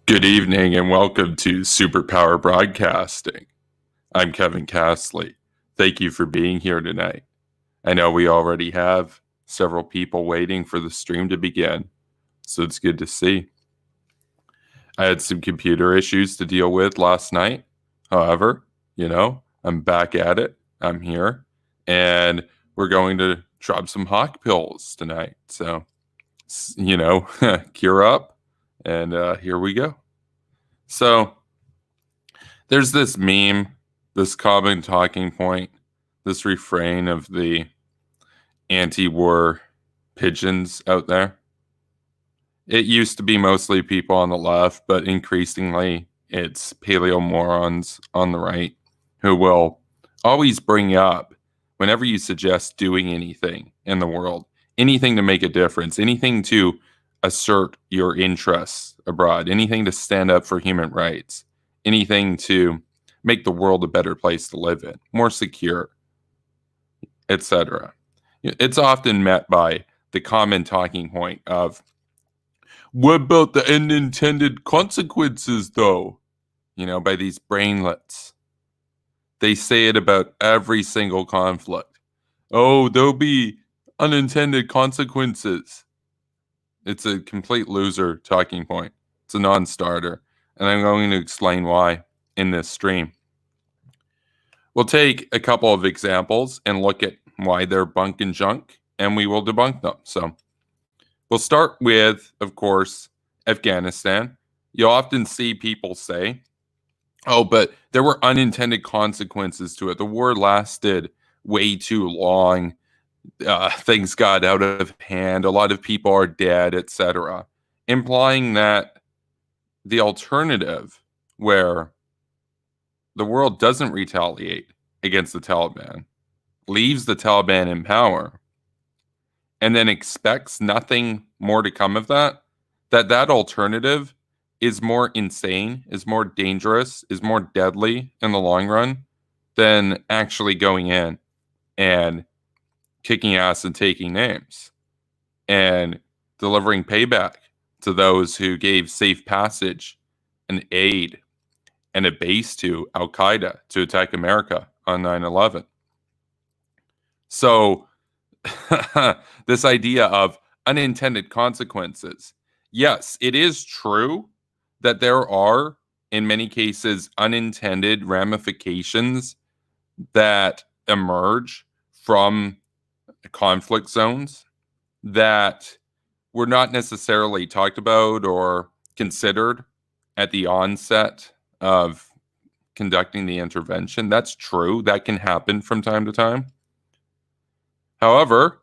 Good evening and welcome to Superpower Broadcasting. I'm Kevin Castley. Thank you for being here tonight. I know we already have several people waiting for the stream to begin, so it's good to see. I had some computer issues to deal with last night. However, I'm back at it. I'm here, and we're going to drop some hawk pills tonight. So, cure up, and here we go. So, there's this meme, this common talking point, this refrain of the anti-war pigeons out there. It used to be mostly people on the left, but increasingly it's paleo morons on the right who will always bring up, whenever you suggest doing anything in the world, anything to make a difference, anything to assert your interests abroad, anything to stand up for human rights, anything to make the world a better place to live in, more secure, etc. It's often met by the common talking point of, what about the unintended consequences, though? By these brainlets. They say it about every single conflict. Oh, there'll be unintended consequences. It's a complete loser talking point. It's a non-starter. And I'm going to explain why in this stream. We'll take a couple of examples and look at why they're bunk and junk, and we will debunk them. So we'll start with, of course, Afghanistan. You'll often see people say, oh, but there were unintended consequences to it. The war lasted way too long. Things got out of hand. A lot of people are dead, etc. Implying that the alternative, where the world doesn't retaliate against the Taliban, leaves the Taliban in power, and then expects nothing more to come of that alternative is more insane, is more dangerous, is more deadly in the long run than actually going in and kicking ass and taking names and delivering payback to those who gave safe passage and aid and a base to Al-Qaeda to attack America on 9/11. So this idea of unintended consequences, yes, it is true that there are, in many cases, unintended ramifications that emerge from conflict zones that were not necessarily talked about or considered at the onset of conducting the intervention. That's true. That can happen from time to time. However,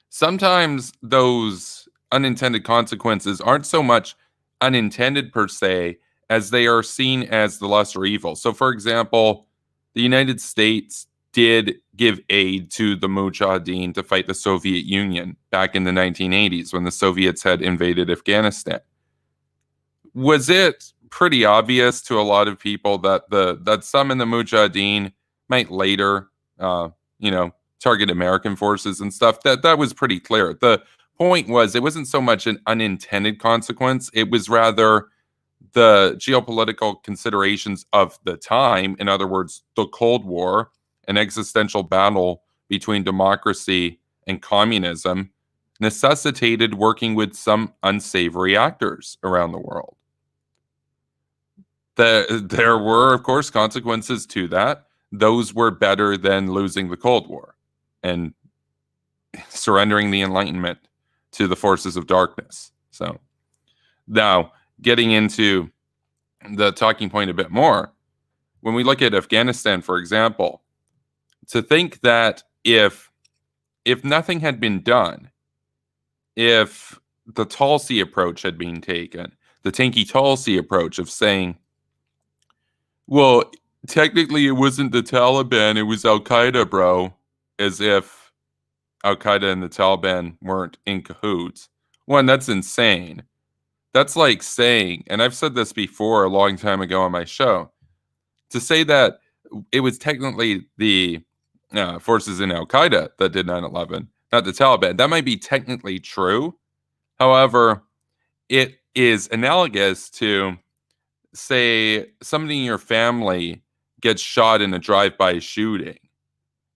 sometimes those unintended consequences aren't so much unintended per se as they are seen as the lesser evil. So, for example, the United States did give aid to the Mujahideen to fight the Soviet Union back in the 1980s when the Soviets had invaded Afghanistan. Was it pretty obvious to a lot of people that that some in the Mujahideen might later, target American forces and stuff? That was pretty clear. The point was, it wasn't so much an unintended consequence. It was rather the geopolitical considerations of the time. In other words, the Cold War, an existential battle between democracy and communism, necessitated working with some unsavory actors around the world. There were, of course, consequences to that. Those were better than losing the Cold War and surrendering the Enlightenment to the forces of darkness. So now, getting into the talking point a bit more, when we look at Afghanistan, for example, to think that if nothing had been done, if the Tulsi approach had been taken, the Tanky Tulsi approach of saying, well, technically it wasn't the Taliban, it was Al-Qaeda, bro, as if Al-Qaeda and the Taliban weren't in cahoots. One, that's insane. That's like saying, and I've said this before a long time ago on my show, to say that it was technically the forces in Al-Qaeda that did 9/11, not the Taliban. That might be technically true. However, it is analogous to, say, somebody in your family gets shot in a drive-by shooting,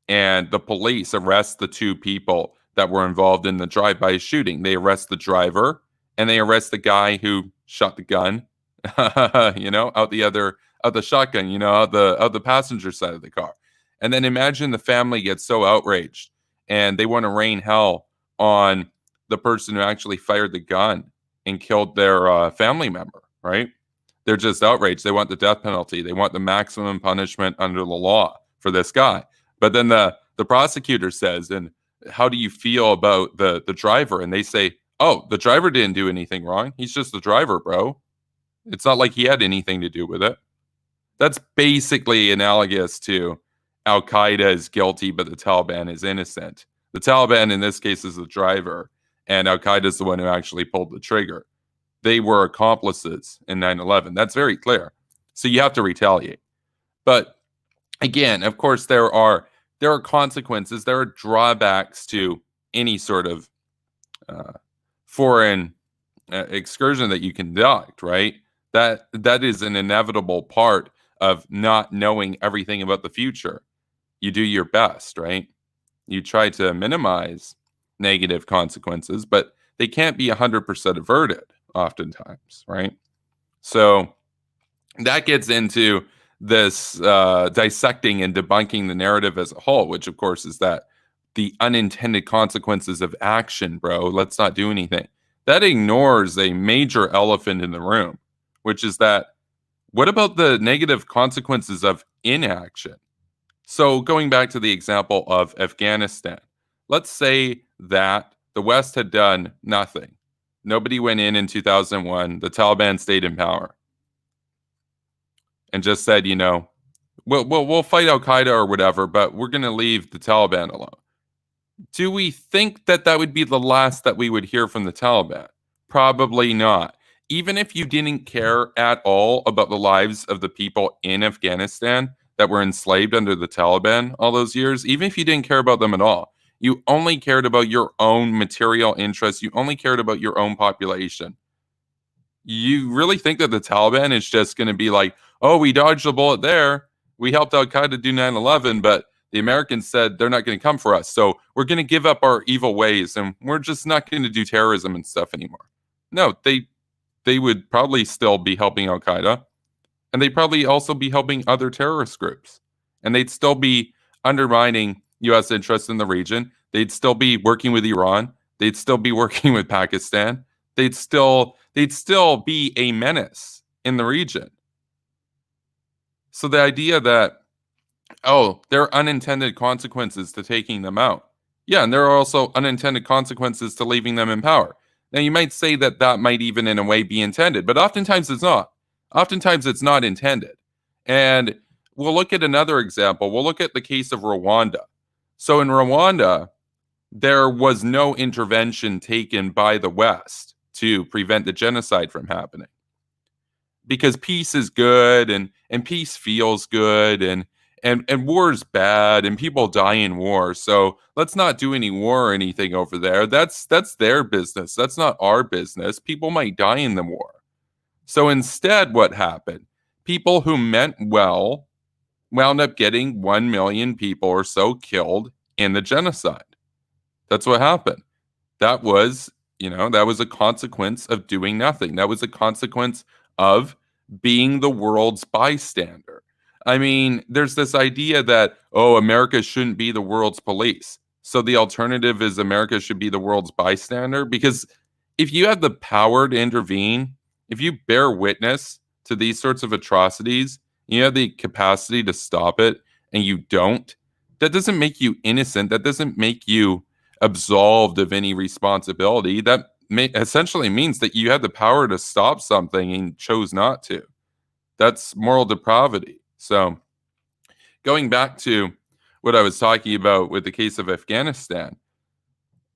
and the police arrest the two people that were involved in the drive-by shooting. They arrest the driver and they arrest the guy who shot the gun, out the shotgun, out the passenger side of the car. And then imagine the family gets so outraged and they want to rain hell on the person who actually fired the gun and killed their family member, right? They're just outraged. They want the death penalty. They want the maximum punishment under the law for this guy. But then the prosecutor says, and how do you feel about the driver? And they say, oh, the driver didn't do anything wrong. He's just the driver, bro. It's not like he had anything to do with it. That's basically analogous to Al Qaeda is guilty, but the Taliban is innocent. The Taliban in this case is the driver, and Al Qaeda is the one who actually pulled the trigger. They were accomplices in 9/11. That's very clear. So you have to retaliate. But again, of course, there are consequences. There are drawbacks to any sort of foreign excursion that you conduct, right? That is an inevitable part of not knowing everything about the future. You do your best, right? You try to minimize negative consequences, but they can't be 100% averted oftentimes, right? So that gets into this dissecting and debunking the narrative as a whole, which of course is that the unintended consequences of action, bro. Let's not do anything. That ignores a major elephant in the room, which is that what about the negative consequences of inaction? So going back to the example of Afghanistan, let's say that the West had done nothing. Nobody went in 2001. The Taliban stayed in power and just said, we'll fight Al Qaeda or whatever, but we're going to leave the Taliban alone. Do we think that would be the last that we would hear from the Taliban? Probably not. Even if you didn't care at all about the lives of the people in Afghanistan that were enslaved under the Taliban all those years, even if you didn't care about them at all, you only cared about your own material interests. You only cared about your own population. You really think that the Taliban is just going to be like, oh, we dodged a bullet there. We helped Al Qaeda do 9/11, but the Americans said they're not going to come for us. So we're going to give up our evil ways and we're just not going to do terrorism and stuff anymore. No, they would probably still be helping Al Qaeda, and they'd probably also be helping other terrorist groups. And they'd still be undermining U.S. interests in the region. They'd still be working with Iran. They'd still be working with Pakistan. They'd still be a menace in the region. So the idea that, oh, there are unintended consequences to taking them out. Yeah, and there are also unintended consequences to leaving them in power. Now, you might say that might even in a way be intended, but oftentimes it's not. Oftentimes it's not intended. And we'll look at another example. We'll look at the case of Rwanda. So in Rwanda, there was no intervention taken by the West to prevent the genocide from happening. Because peace is good and peace feels good and war's bad and people die in war. So let's not do any war or anything over there. That's their business. That's not our business. People might die in the war. So instead, what happened? People who meant well wound up getting 1 million people or so killed in the genocide. That's what happened. That was a consequence of doing nothing. That was a consequence of being the world's bystander. I mean, there's this idea that, oh, America shouldn't be the world's police. So the alternative is America should be the world's bystander. Because if you have the power to intervene, if you bear witness to these sorts of atrocities, you have the capacity to stop it, and you don't, that doesn't make you innocent. That doesn't make you absolved of any responsibility. That essentially means that you had the power to stop something and chose not to. That's moral depravity. So going back to what I was talking about with the case of Afghanistan,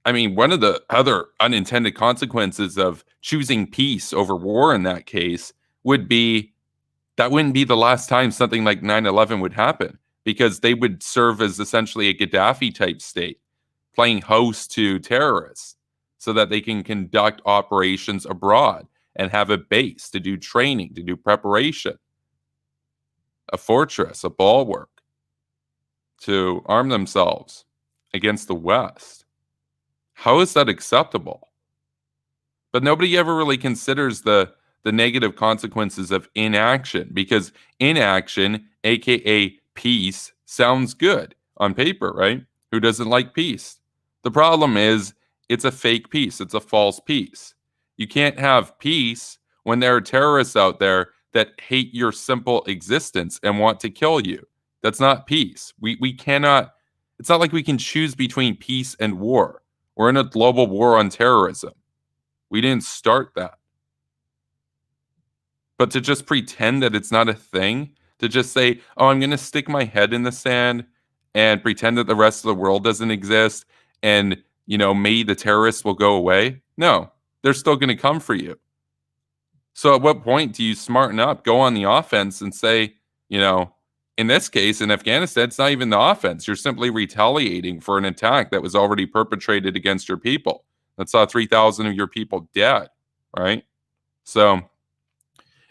I mean, one of the other unintended consequences of choosing peace over war in that case would be that wouldn't be the last time something like 9/11 would happen, because they would serve as essentially a Gaddafi type state, playing host to terrorists so that they can conduct operations abroad. and have a base to do training, to do preparation, a fortress, a bulwark, to arm themselves against the West. How is that acceptable? But nobody ever really considers the negative consequences of inaction, because inaction, aka peace, sounds good on paper, right? Who doesn't like peace? The problem is it's a fake peace. It's a false peace. You can't have peace when there are terrorists out there that hate your simple existence and want to kill you. That's not peace. We cannot, it's not like we can choose between peace and war. We're in a global war on terrorism. We didn't start that. But to just pretend that it's not a thing, to just say, oh, I'm going to stick my head in the sand and pretend that the rest of the world doesn't exist and, maybe the terrorists will go away. No, they're still going to come for you. So at what point do you smarten up, go on the offense and say, in this case, in Afghanistan, it's not even the offense. You're simply retaliating for an attack that was already perpetrated against your people. That saw 3,000 of your people dead, right? So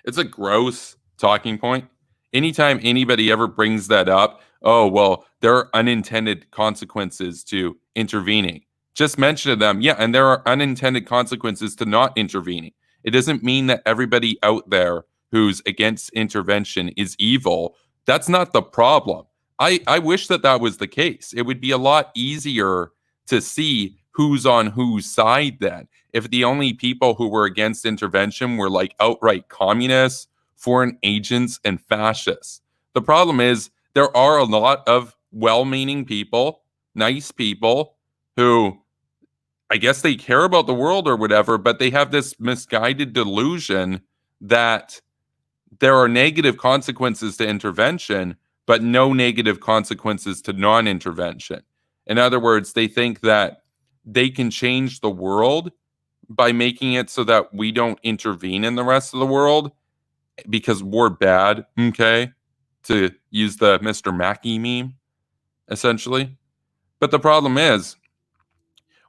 it's a gross talking point. Anytime anybody ever brings that up, oh, well, there are unintended consequences to intervening. Just mention to them, yeah, and there are unintended consequences to not intervening. It doesn't mean that everybody out there who's against intervention is evil. That's not the problem. I wish that was the case. It would be a lot easier to see who's on whose side then. If the only people who were against intervention were like outright communists, foreign agents, and fascists. The problem is there are a lot of well-meaning people, nice people, who I guess they care about the world or whatever, but they have this misguided delusion that there are negative consequences to intervention, but no negative consequences to non-intervention. In other words, they think that they can change the world by making it so that we don't intervene in the rest of the world because we're bad, okay? To use the Mr. Mackey meme, essentially. But the problem is,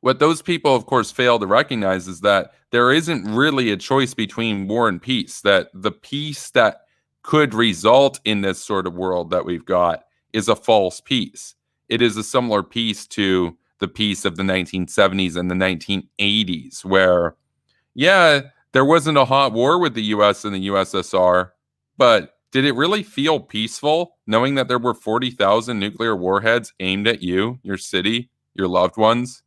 what those people, of course, fail to recognize is that there isn't really a choice between war and peace, that the peace that could result in this sort of world that we've got is a false peace. It is a similar peace to the peace of the 1970s and the 1980s, where, yeah, there wasn't a hot war with the US and the USSR, but did it really feel peaceful knowing that there were 40,000 nuclear warheads aimed at you, your city, your loved ones,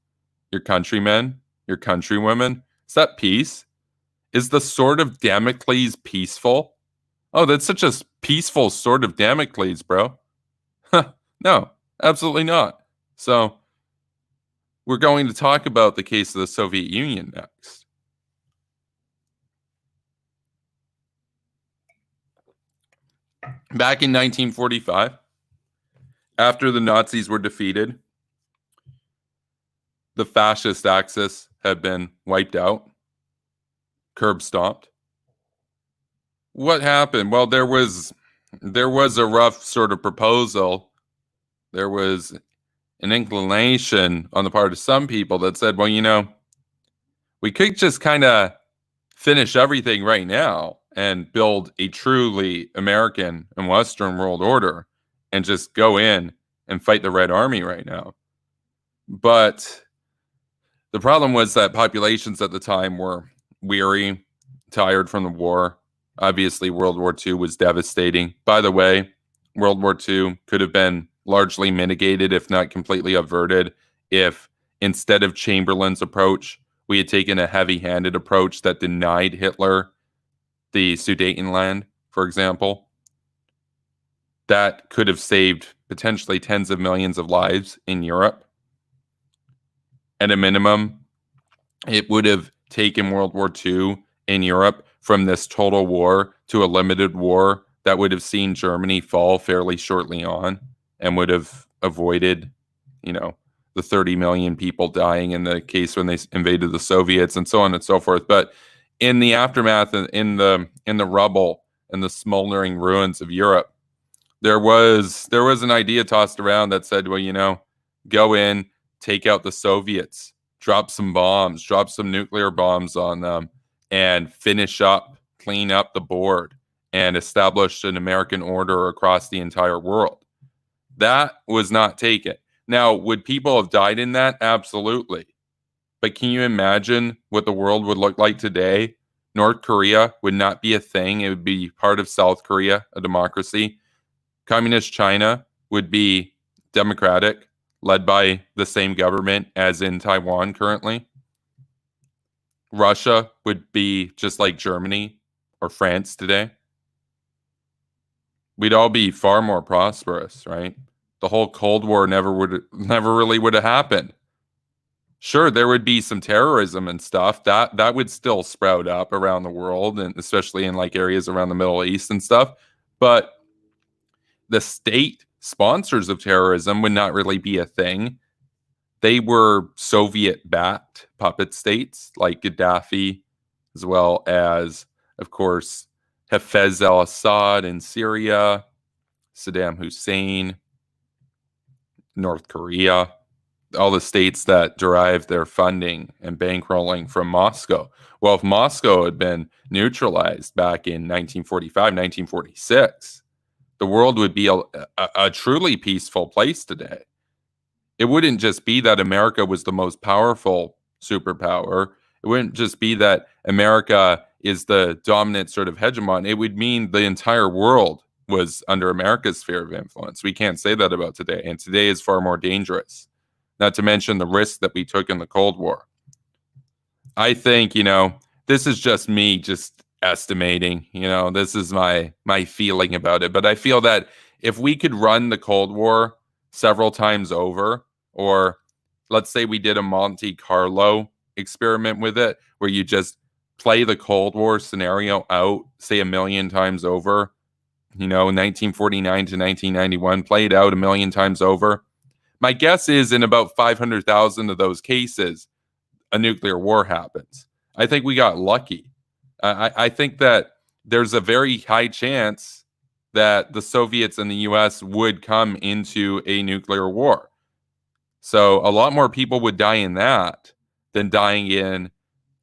your countrymen, your countrywomen? Is that peace? Is the sword of Damocles peaceful? Oh, that's such a peaceful sword of Damocles, bro. No, absolutely not. So we're going to talk about the case of the Soviet Union next. Back in 1945, after the Nazis were defeated, the fascist axis had been wiped out, curb stomped. What happened? Well, there was a rough sort of proposal. There was an inclination on the part of some people that said, well, we could just kind of finish everything right now and build a truly American and Western world order and just go in and fight the Red Army right now. But the problem was that populations at the time were weary, tired from the war. Obviously, World War II was devastating. By the way, World War II could have been largely mitigated, if not completely averted, if instead of Chamberlain's approach, we had taken a heavy-handed approach that denied Hitler the Sudetenland, for example. That could have saved potentially tens of millions of lives in Europe. At a minimum, it would have taken World War II in Europe from this total war to a limited war that would have seen Germany fall fairly shortly on and would have avoided, the 30 million people dying in the case when they invaded the Soviets and so on and so forth. But in the aftermath, in the rubble and the smoldering ruins of Europe, there was an idea tossed around that said, well, go in, take out the Soviets, drop some bombs, drop some nuclear bombs on them, and finish up, clean up the board, and establish an American order across the entire world. That was not taken. Now, would people have died in that? Absolutely. But can you imagine what the world would look like today? North Korea would not be a thing. It would be part of South Korea, a democracy. Communist China would be democratic, led by the same government as in Taiwan currently. Russia would be just like Germany or France today. We'd all be far more prosperous, right? The whole Cold War never really would have happened. Sure, there would be some terrorism and stuff that would still sprout up around the world, and especially in like areas around the Middle East and stuff. But the state sponsors of terrorism would not really be a thing. They were Soviet-backed puppet states like Gaddafi, as well as, of course, Hafez al-Assad in Syria, Saddam Hussein, North Korea, all the states that derive their funding and bankrolling from Moscow. Well, if Moscow had been neutralized back in 1945, 1946, the world would be a truly peaceful place today. It wouldn't just be that America was the most powerful superpower. It wouldn't just be that America is the dominant sort of hegemon. It would mean the entire world was under America's sphere of influence. We can't say that about today. And today is far more dangerous. Not to mention the risk that we took in the Cold War. I think, this is just me just estimating, this is my feeling about it. But I feel that if we could run the Cold War several times over, or let's say we did a Monte Carlo experiment with it, where you just play the Cold War scenario out, say 1,000,000 times over, 1949 to 1991, play it out 1,000,000 times over. My guess is in about 500,000 of those cases, a nuclear war happens. I think we got lucky. I think that there's a very high chance that the Soviets and the US would come into a nuclear war. So a lot more people would die in that than dying in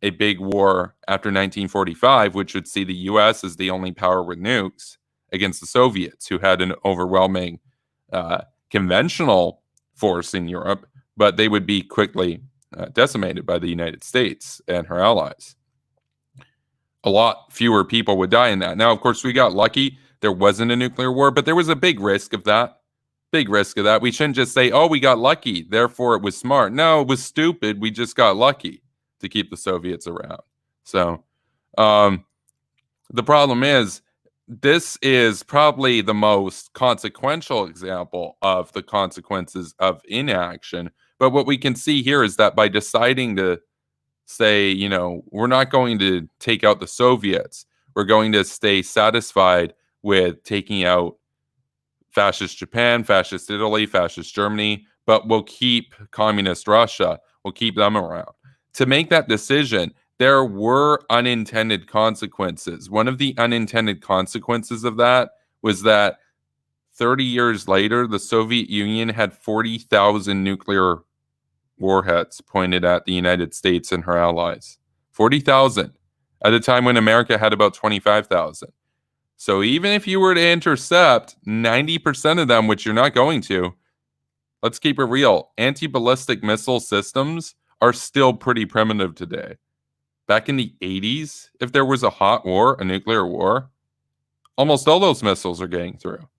a big war after 1945, which would see the US as the only power with nukes against the Soviets, who had an overwhelming conventional force in Europe, but they would be quickly decimated by the United States and her allies. A lot fewer people would die in that. Now, of course, we got lucky. There wasn't a nuclear war, but there was a big risk of that. Big risk of that. We shouldn't just say, oh, we got lucky, therefore it was smart. No, it was stupid. We just got lucky to keep the Soviets around. So the problem is, this is probably the most consequential example of the consequences of inaction. But what we can see here is that by deciding to say, we're not going to take out the Soviets, we're going to stay satisfied with taking out fascist Japan, fascist Italy, fascist Germany, but we'll keep communist Russia, we'll keep them around. To make that decision, there were unintended consequences. One of the unintended consequences of that was that 30 years later, the Soviet Union had 40,000 nuclear warheads pointed at the United States and her allies. 40,000 at a time when America had about 25,000. So even if you were to intercept 90% of them, which you're not going to, let's keep it real. Anti-ballistic missile systems are still pretty primitive today. Back in the 80s, if there was a hot war, a nuclear war, almost all those missiles are getting through.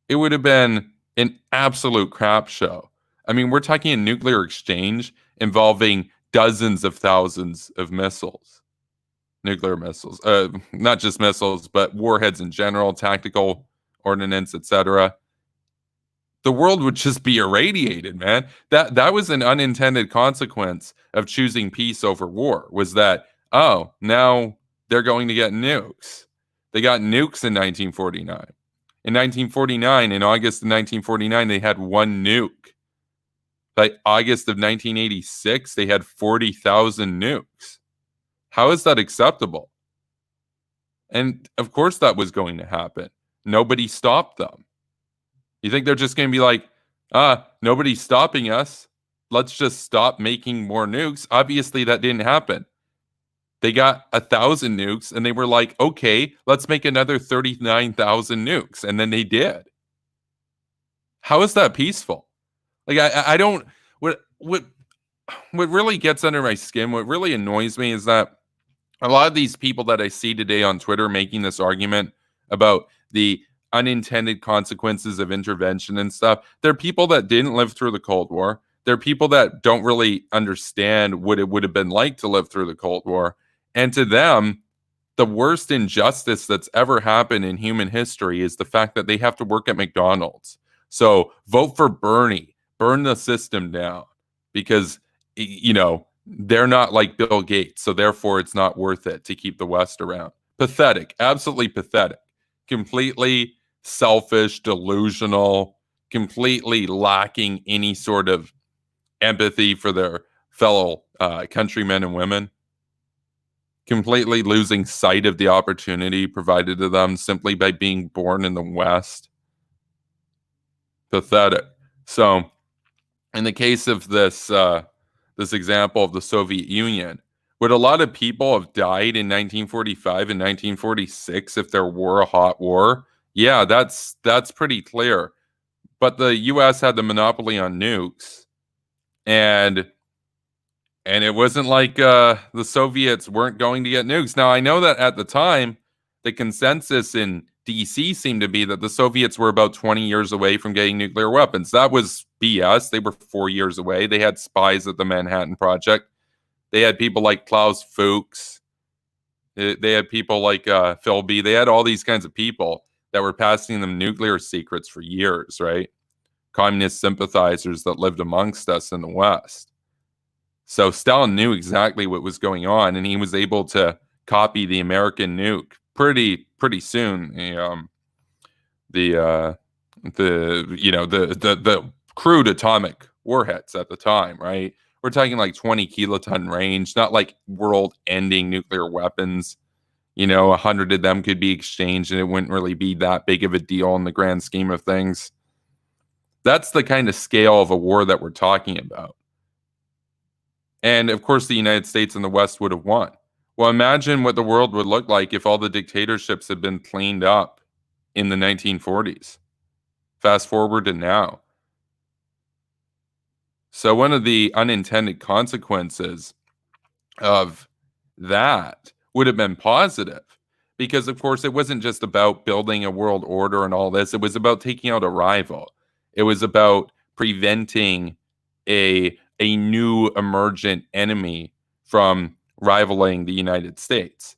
It would have been an absolute crap show. I mean, we're talking a nuclear exchange involving dozens of thousands of missiles. Nuclear missiles. Not just missiles, but warheads in general, tactical ordnance, etc. The world would just be irradiated, man. That was an unintended consequence of choosing peace over war, was that, oh, now they're going to get nukes. They got nukes in 1949. In 1949, in August of 1949, they had one nuke. By August of 1986, they had 40,000 nukes. How is that acceptable? And of course that was going to happen. Nobody stopped them. You think they're just going to be like, nobody's stopping us. Let's just stop making more nukes. Obviously, that didn't happen. They got 1,000 nukes, and they were like, okay, let's make another 39,000 nukes. And then they did. How is that peaceful? Like, I don't, what really gets under my skin, what really annoys me is that a lot of these people that I see today on Twitter making this argument about the unintended consequences of intervention and stuff, they're people that didn't live through the Cold War. They're people that don't really understand what it would have been like to live through the Cold War. And to them, the worst injustice that's ever happened in human history is the fact that they have to work at McDonald's. So vote for Bernie, burn the system down, because, they're not like Bill Gates. So therefore, it's not worth it to keep the West around. Pathetic, absolutely pathetic, completely selfish, delusional, completely lacking any sort of empathy for their fellow countrymen and women, completely losing sight of the opportunity provided to them simply by being born in the West. Pathetic. So, in the case of this example of the Soviet Union, would a lot of people have died in 1945 and 1946 if there were a hot war? Yeah, that's pretty clear. But the U.S. had the monopoly on nukes, and it wasn't like the Soviets weren't going to get nukes. Now, I know that at the time, the consensus in DC seemed to be that the Soviets were about 20 years away from getting nuclear weapons. That was BS. They were 4 years away. They had spies at the Manhattan Project. They had people like Klaus Fuchs. They had people like Philby. They had all these kinds of people that were passing them nuclear secrets for years, right? Communist sympathizers that lived amongst us in the West. So Stalin knew exactly what was going on, and he was able to copy the American nuke pretty soon. The crude atomic warheads at the time, right? We're talking like 20 kiloton range, not like world-ending nuclear weapons. 100 of them could be exchanged, and it wouldn't really be that big of a deal in the grand scheme of things. That's the kind of scale of a war that we're talking about. And of course, the United States and the West would have won. Well, imagine what the world would look like if all the dictatorships had been cleaned up in the 1940s. Fast forward to now. So one of the unintended consequences of that would have been positive, because, of course, it wasn't just about building a world order and all this. It was about taking out a rival. It was about preventing a new emergent enemy from rivaling the United States.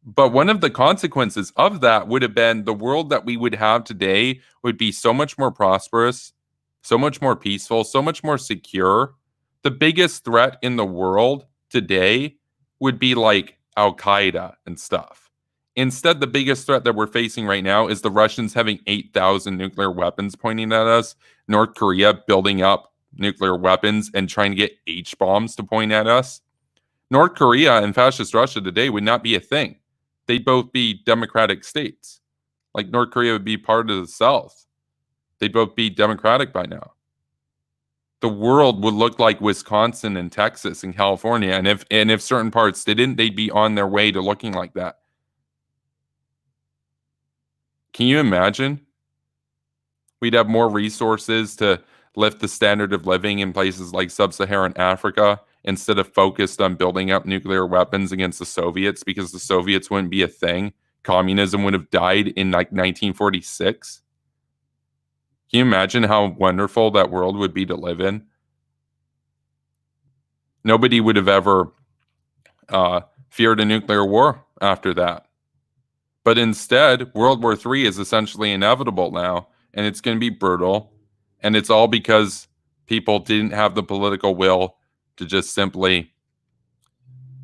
But one of the consequences of that would have been the world that we would have today would be so much more prosperous, so much more peaceful, so much more secure. The biggest threat in the world today would be like Al Qaeda and stuff. Instead, the biggest threat that we're facing right now is the Russians having 8,000 nuclear weapons pointing at us, North Korea building up nuclear weapons and trying to get H-bombs to point at us. North Korea and fascist Russia today would not be a thing. They'd both be democratic states. Like North Korea would be part of the South. They'd both be democratic by now. The world would look like Wisconsin and Texas and California, and if certain parts didn't, they'd be on their way to looking like that. Can you imagine? We'd have more resources to lift the standard of living in places like sub-Saharan Africa instead of focused on building up nuclear weapons against the Soviets, because the Soviets wouldn't be a thing. Communism would have died in like 1946. Can you imagine how wonderful that world would be to live in? Nobody would have ever feared a nuclear war after that. But instead, World War III is essentially inevitable now, and it's going to be brutal. And it's all because people didn't have the political will to just simply,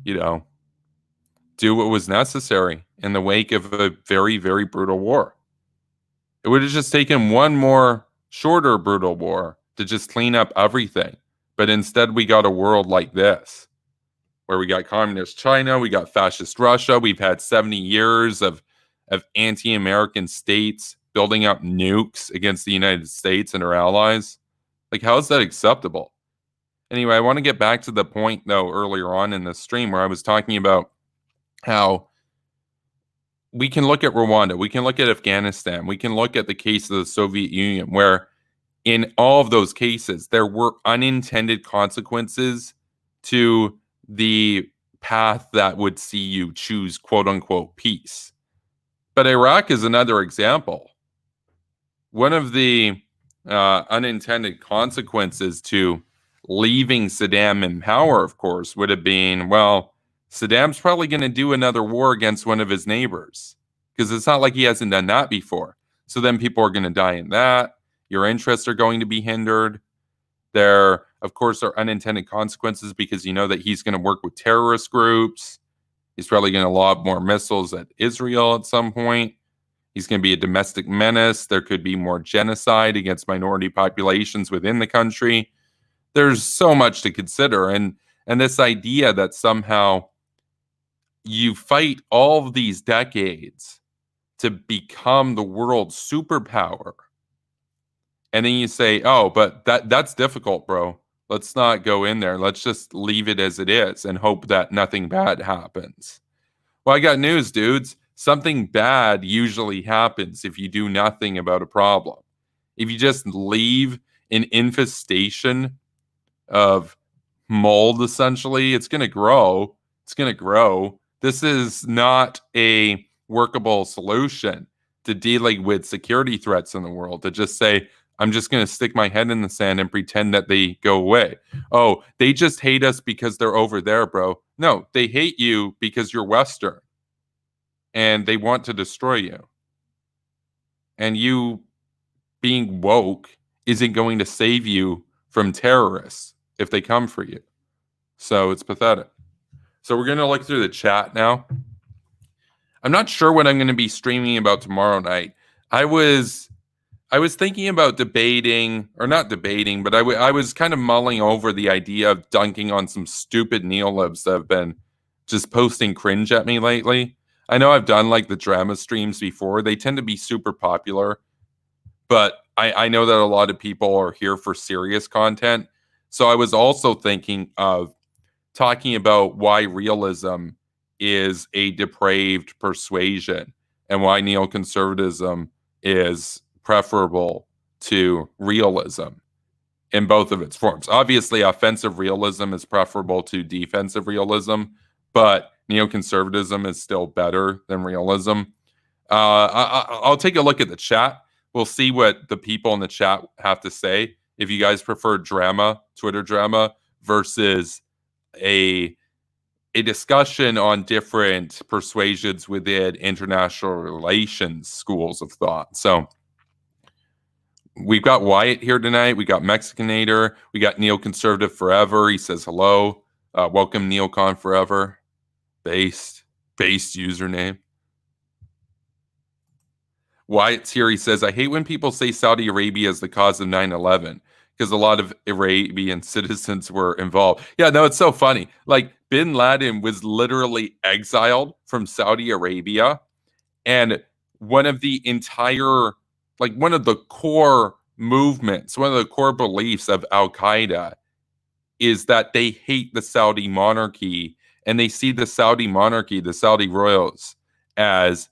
do what was necessary in the wake of a very, very brutal war. It would have just taken one more shorter brutal war to just clean up everything. But instead, we got a world like this, where we got communist China, we got fascist Russia, we've had 70 years of anti-American states building up nukes against the United States and our allies. Like, how is that acceptable? Anyway, I want to get back to the point, though, earlier on in the stream where I was talking about how we can look at Rwanda, we can look at Afghanistan, we can look at the case of the Soviet Union, where in all of those cases, there were unintended consequences to the path that would see you choose quote unquote peace. But Iraq is another example. One of the unintended consequences to leaving Saddam in power, of course, would have been, well, Saddam's probably going to do another war against one of his neighbors, because it's not like he hasn't done that before. So then people are going to die in that. Your interests are going to be hindered. There, of course, are unintended consequences because you know that he's going to work with terrorist groups. He's probably going to lob more missiles at Israel at some point. He's going to be a domestic menace. There could be more genocide against minority populations within the country. There's so much to consider. And this idea that somehow you fight all of these decades to become the world's superpower. And then you say, oh, but that's difficult, bro. Let's not go in there. Let's just leave it as it is and hope that nothing bad happens. Well, I got news, dudes. Something bad usually happens if you do nothing about a problem. If you just leave an infestation of mold, essentially, it's going to grow. It's going to grow. This is not a workable solution to dealing with security threats in the world, to just say, I'm just going to stick my head in the sand and pretend that they go away. Oh, they just hate us because they're over there, bro. No, they hate you because you're Western and they want to destroy you. And you being woke isn't going to save you from terrorists if they come for you. So it's pathetic. So we're going to look through the chat now. I'm not sure what I'm going to be streaming about tomorrow night. I was thinking about debating, or not debating, but I was kind of mulling over the idea of dunking on some stupid neolibs that have been just posting cringe at me lately. I know I've done like the drama streams before. They tend to be super popular, but I know that a lot of people are here for serious content. So I was also thinking of talking about why realism is a depraved persuasion and why neoconservatism is preferable to realism in both of its forms. Obviously, offensive realism is preferable to defensive realism, but neoconservatism is still better than realism. I'll take a look at the chat. We'll see what the people in the chat have to say. If you guys prefer drama, Twitter drama, versus a discussion on different persuasions within international relations schools of thought. So we've got Wyatt here tonight. We got Mexicanator. We got Neoconservative Forever. He says hello. Welcome, Neocon Forever. Based username. Wyatt's here. He says, I hate when people say Saudi Arabia is the cause of 9/11 because a lot of Arabian citizens were involved. Yeah, no, it's so funny. Like, bin Laden was literally exiled from Saudi Arabia. And one of the core movements, one of the core beliefs of Al Qaeda is that they hate the Saudi monarchy and they see the Saudi monarchy, the Saudi royals, as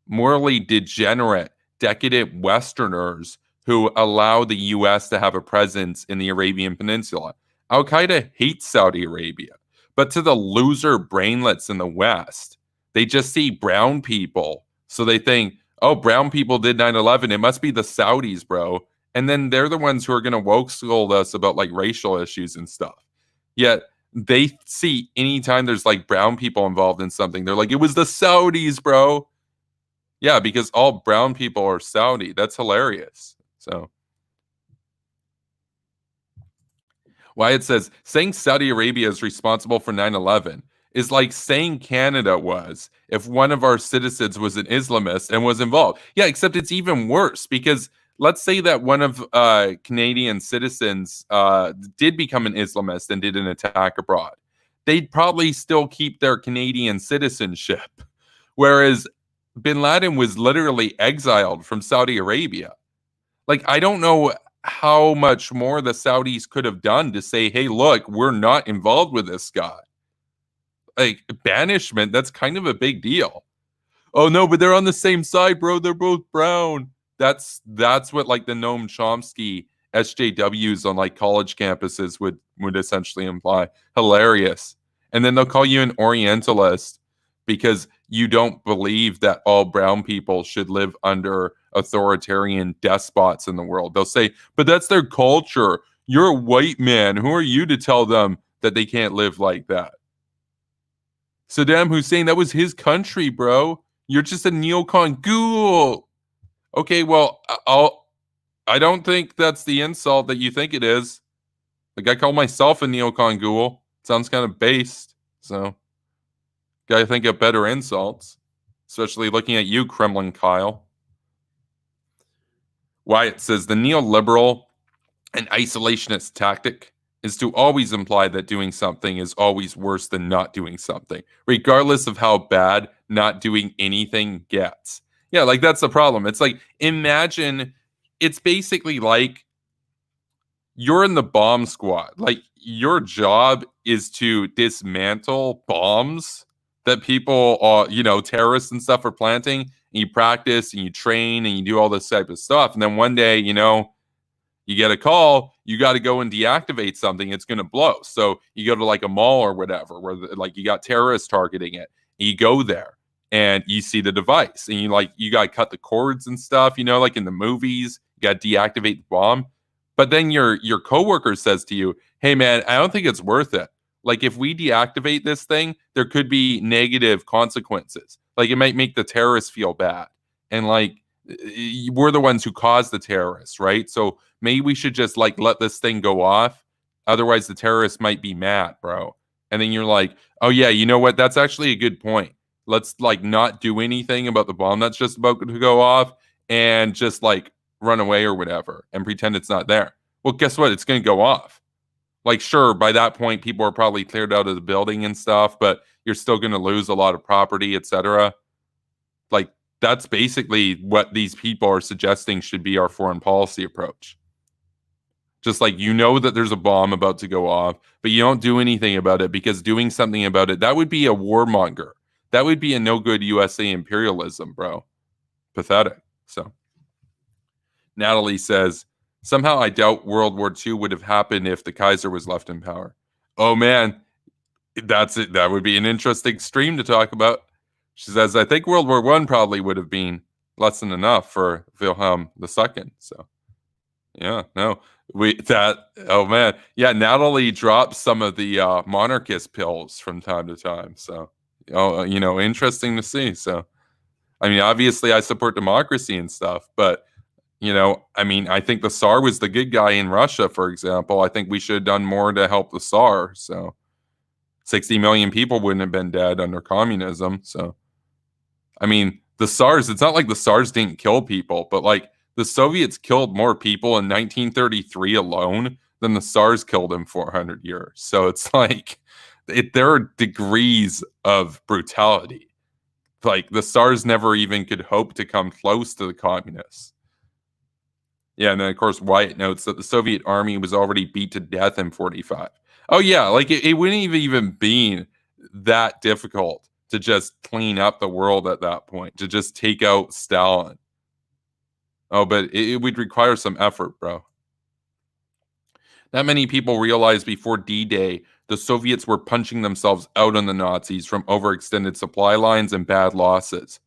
morally degenerate, decadent Westerners who allow the U.S. to have a presence in the Arabian Peninsula. Al Qaeda hates Saudi Arabia, but to the loser brainlets in the West, they just see brown people. So they think, oh, brown people did 9/11. It must be the Saudis, bro. And then they're the ones who are going to woke scold us about like racial issues and stuff. Yet they see anytime there's like brown people involved in something, they're like, it was the Saudis, bro. Yeah, because all brown people are Saudi. That's hilarious. So Wyatt says, saying Saudi Arabia is responsible for 9/11 is like saying Canada was if one of our citizens was an Islamist and was involved. Yeah, except it's even worse because let's say that one of Canadian citizens did become an Islamist and did an attack abroad. They'd probably still keep their Canadian citizenship. Whereas bin Laden was literally exiled from Saudi Arabia. Like, I don't know how much more the Saudis could have done to say, hey, look, we're not involved with this guy. like banishment, that's kind of a big deal. Oh no, but they're on the same side, bro. They're both brown. That's what like the Noam Chomsky SJWs on like college campuses would essentially imply. Hilarious. And then they'll call you an Orientalist because you don't believe that all brown people should live under authoritarian despots in the world. They'll say, but that's their culture. You're a white man. Who are you to tell them that they can't live like that? Saddam Hussein, that was his country, bro. You're just a neocon ghoul. Okay, well, I don't think that's the insult that you think it is. Like, I call myself a neocon ghoul. Sounds kind of based. So, gotta think of better insults, especially looking at you, Kremlin Kyle. Wyatt says the neoliberal and isolationist tactic is to always imply that doing something is always worse than not doing something, regardless of how bad not doing anything gets. Yeah, like that's the problem. It's like, imagine, it's basically like you're in the bomb squad. Like, your job is to dismantle bombs that people, terrorists and stuff are planting. And you practice and you train and you do all this type of stuff. And then one day, you get a call, you got to go and deactivate something, it's going to blow. So you go to like a mall or whatever, where like you got terrorists targeting it. You go there and you see the device and you got to cut the cords and stuff, like in the movies, you got to deactivate the bomb. But then your coworker says to you, hey man, I don't think it's worth it. Like, if we deactivate this thing, there could be negative consequences. Like, it might make the terrorists feel bad. And like, we're the ones who caused the terrorists, right? So maybe we should just like let this thing go off. Otherwise, the terrorists might be mad, bro. And then you're like, oh yeah, you know what? That's actually a good point. Let's like not do anything about the bomb that's just about to go off and just like run away or whatever and pretend it's not there. Well, guess what? It's going to go off. Like, sure, by that point, people are probably cleared out of the building and stuff, but you're still going to lose a lot of property, etc. Like, that's basically what these people are suggesting should be our foreign policy approach. Just like, that there's a bomb about to go off, but you don't do anything about it, because doing something about it, that would be a warmonger. That would be a no good USA imperialism, bro. Pathetic. So Natalie says, somehow I doubt World War II would have happened if the Kaiser was left in power. Oh man, that's it. That would be an interesting stream to talk about. She says, I think World War I probably would have been less than enough for Wilhelm II. So, yeah, no. Oh man. Yeah, Natalie drops some of the monarchist pills from time to time. So, interesting to see. So, I mean, obviously I support democracy and stuff, but, I think the Tsar was the good guy in Russia, for example. I think we should have done more to help the Tsar. So, 60 million people wouldn't have been dead under communism. So, the SARS, it's not like the SARS didn't kill people, but like the Soviets killed more people in 1933 alone than the SARS killed in 400 years. So it's like, there are degrees of brutality. Like, the SARS never even could hope to come close to the communists. Yeah, and then of course Wyatt notes that the Soviet army was already beat to death in 45. Oh yeah, like it wouldn't have even been that difficult to just clean up the world at that point, to just take out Stalin. Oh, but it would require some effort, bro. Not many people realized before D-Day the Soviets were punching themselves out on the Nazis from overextended supply lines and bad losses.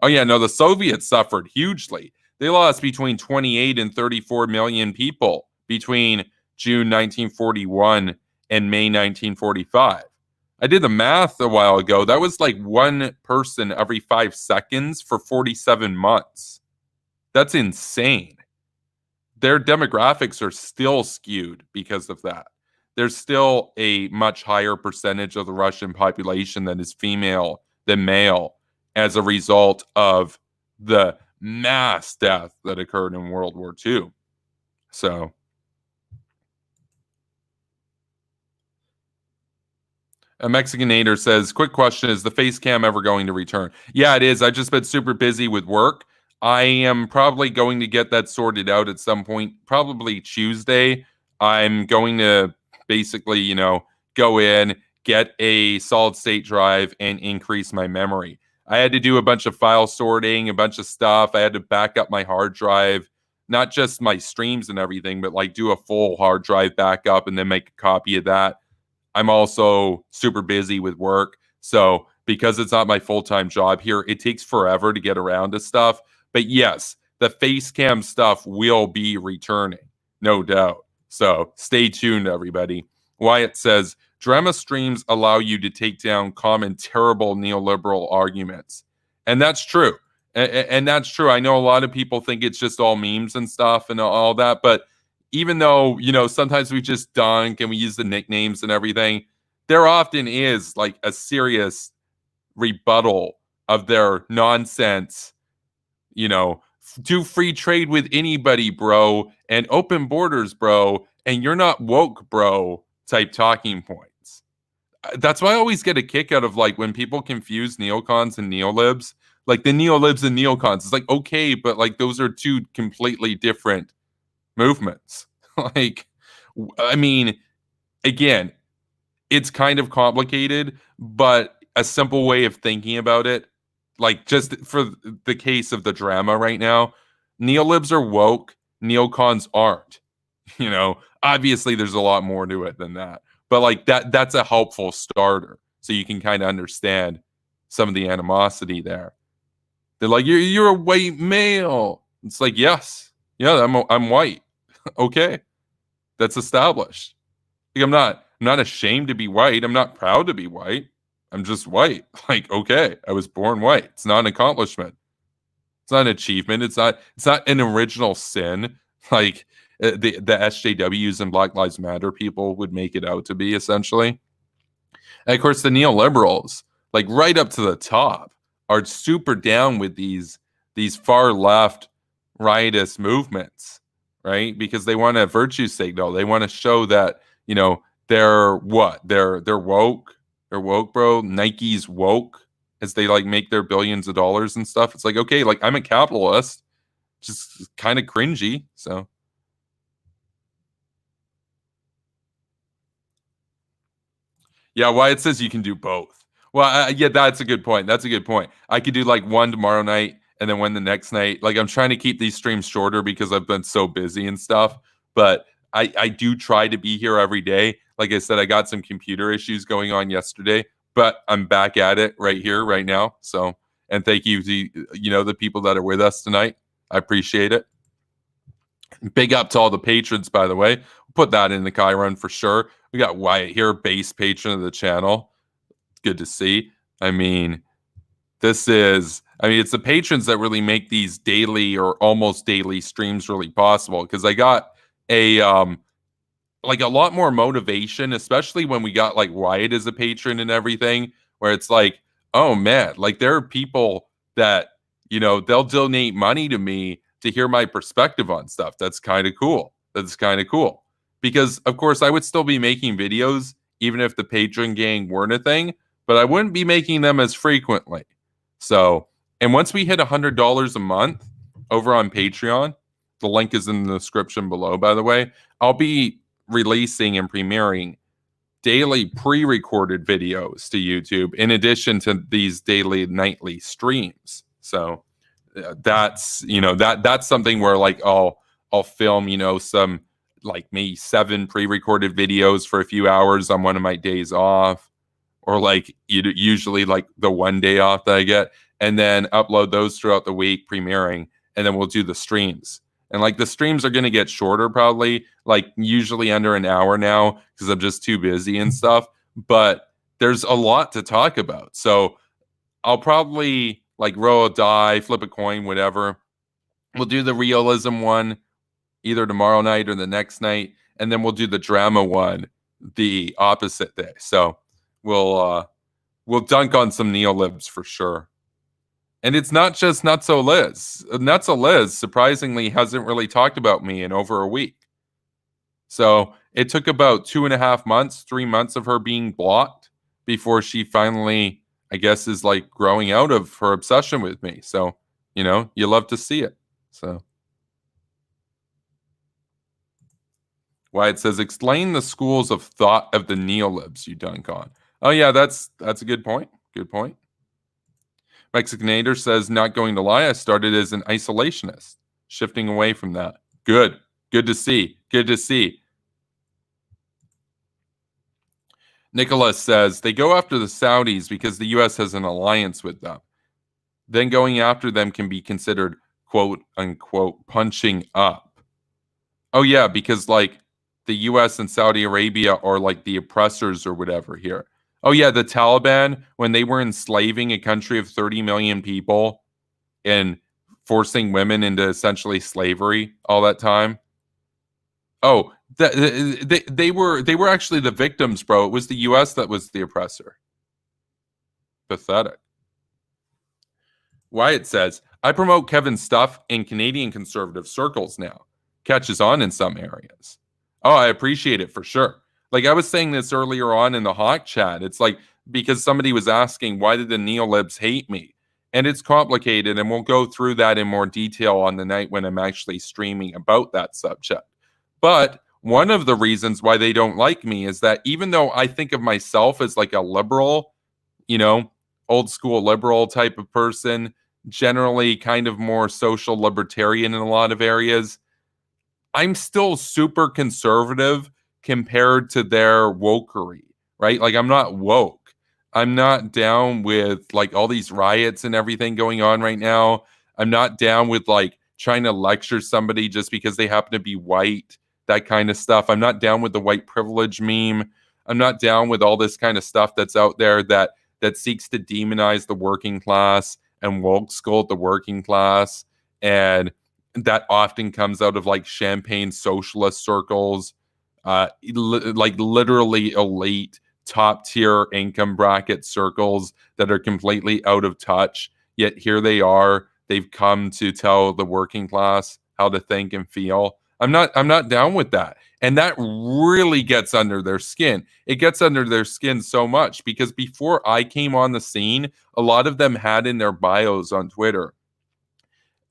Oh yeah, no, the Soviets suffered hugely. They lost between 28 and 34 million people between June 1941 and May 1945. I did the math a while ago. That was like one person every 5 seconds for 47 months. That's insane. Their demographics are still skewed because of that. There's still a much higher percentage of the Russian population that is female than male as a result of the mass death that occurred in World War II. So, a Mexicanator says, quick question, is the face cam ever going to return? Yeah, it is. I've just been super busy with work. I am probably going to get that sorted out at some point, probably Tuesday. I'm going to basically, go in, get a solid state drive and increase my memory. I had to do a bunch of file sorting, a bunch of stuff. I had to back up my hard drive, not just my streams and everything, but like do a full hard drive backup and then make a copy of that. I'm also super busy with work. So because it's not my full-time job here, it takes forever to get around to stuff. But yes, the face cam stuff will be returning, no doubt. So stay tuned, everybody. Wyatt says, drama streams allow you to take down common terrible neoliberal arguments. And that's true. And that's true. I know a lot of people think it's just all memes and stuff and all that, but even though, sometimes we just dunk and we use the nicknames and everything, there often is like a serious rebuttal of their nonsense, do free trade with anybody, bro, and open borders, bro, and you're not woke, bro, type talking points. That's why I always get a kick out of like when people confuse neocons and neolibs, like the neolibs and neocons. It's like, okay, but like those are two completely different movements. Like, I mean, again, it's kind of complicated, but a simple way of thinking about it, like just for the case of the drama right now, neolibs are woke, neocons aren't. Obviously there's a lot more to it than that. But like that's a helpful starter so you can kind of understand some of the animosity there. They're like, you're a white male. It's like, yes. Yeah, I'm white. Okay. That's established. Like I'm not ashamed to be white. I'm not proud to be white. I'm just white. Like, okay, I was born white. It's not an accomplishment. It's not an achievement. It's not an original sin. Like the SJWs and Black Lives Matter people would make it out to be, essentially. And of course, the neoliberals, like right up to the top, are super down with these far left riotous movements, right? Because they want a virtue signal. They want to show that they're what? They're woke. They're woke, bro. Nike's woke as they like make their billions of dollars and stuff. It's like, okay, like I'm a capitalist, just kind of cringy. So yeah, Wyatt says you can do both. Well, yeah, that's a good point. That's a good point. I could do like one tomorrow night and then one the next night. Like I'm trying to keep these streams shorter because I've been so busy and stuff. But I do try to be here every day. Like I said, I got some computer issues going on yesterday, but I'm back at it right here, right now. So, and thank you to the people that are with us tonight. I appreciate it. Big up to all the patrons, by the way. Put that in the Chiron for sure. We got Wyatt here, base patron of the channel. Good to see. I mean, it's the patrons that really make these daily or almost daily streams really possible. Because I got a lot more motivation, especially when we got like Wyatt as a patron and everything, where it's like, oh man, like there are people that they'll donate money to me to hear my perspective on stuff. That's kind of cool. Because of course I would still be making videos even if the patron gang weren't a thing, but I wouldn't be making them as frequently. So, and once we hit $100 a month over on Patreon, the link is in the description below, by the way, I'll be releasing and premiering daily pre-recorded videos to YouTube in addition to these daily nightly streams. So that's that's something where like I'll film some like maybe 7 pre-recorded videos for a few hours on one of my days off, or like usually like the one day off that I get, and then upload those throughout the week premiering, and then we'll do the streams. And like the streams are going to get shorter, probably like usually under an hour now because I'm just too busy and stuff. But there's a lot to talk about. So I'll probably like roll a die, flip a coin, whatever. We'll do the realism one either tomorrow night or the next night. And then we'll do the drama one the opposite day. So we'll dunk on some neolibs for sure. And it's not just Nutso Liz. Nutso Liz, surprisingly, hasn't really talked about me in over a week. So it took about 2.5 months, 3 months of her being blocked before she finally, I guess, is like growing out of her obsession with me. So, you love to see it. So Wyatt says, explain the schools of thought of the neolibs you dunk on. Oh yeah, that's a good point. Good point. Mexicanator says, not going to lie, I started as an isolationist, shifting away from that. Good. Good to see. Good to see. Nicholas says, they go after the Saudis because the U.S. has an alliance with them. Then going after them can be considered, quote unquote, punching up. Oh, yeah, because like the U.S. and Saudi Arabia are like the oppressors or whatever here. Oh, yeah, the Taliban, when they were enslaving a country of 30 million people and forcing women into essentially slavery all that time. Oh, they were actually the victims, bro. It was the U.S. that was the oppressor. Pathetic. Wyatt says, I promote Kevin's stuff in Canadian conservative circles now. Catches on in some areas. Oh, I appreciate it for sure. Like I was saying this earlier on in the Hawk chat. It's like because somebody was asking, why did the neolibs hate me? And it's complicated, and we'll go through that in more detail on the night when I'm actually streaming about that subject. But one of the reasons why they don't like me is that even though I think of myself as like a liberal, you know, old school liberal type of person, generally kind of more social libertarian in a lot of areas, I'm still super conservative compared to their wokery, right? Like I'm not woke. I'm not down with like all these riots and everything going on right now. I'm not down with like trying to lecture somebody just because they happen to be white, that kind of stuff. I'm not down with the white privilege meme. I'm not down with all this kind of stuff that's out there that seeks to demonize the working class and woke scold the working class, and that often comes out of like champagne socialist circles, like literally elite top tier income bracket circles that are completely out of touch. Yet here they are. They've come to tell the working class how to think and feel. I'm not down with that. And that really gets under their skin. It gets under their skin so much because before I came on the scene, a lot of them had in their bios on Twitter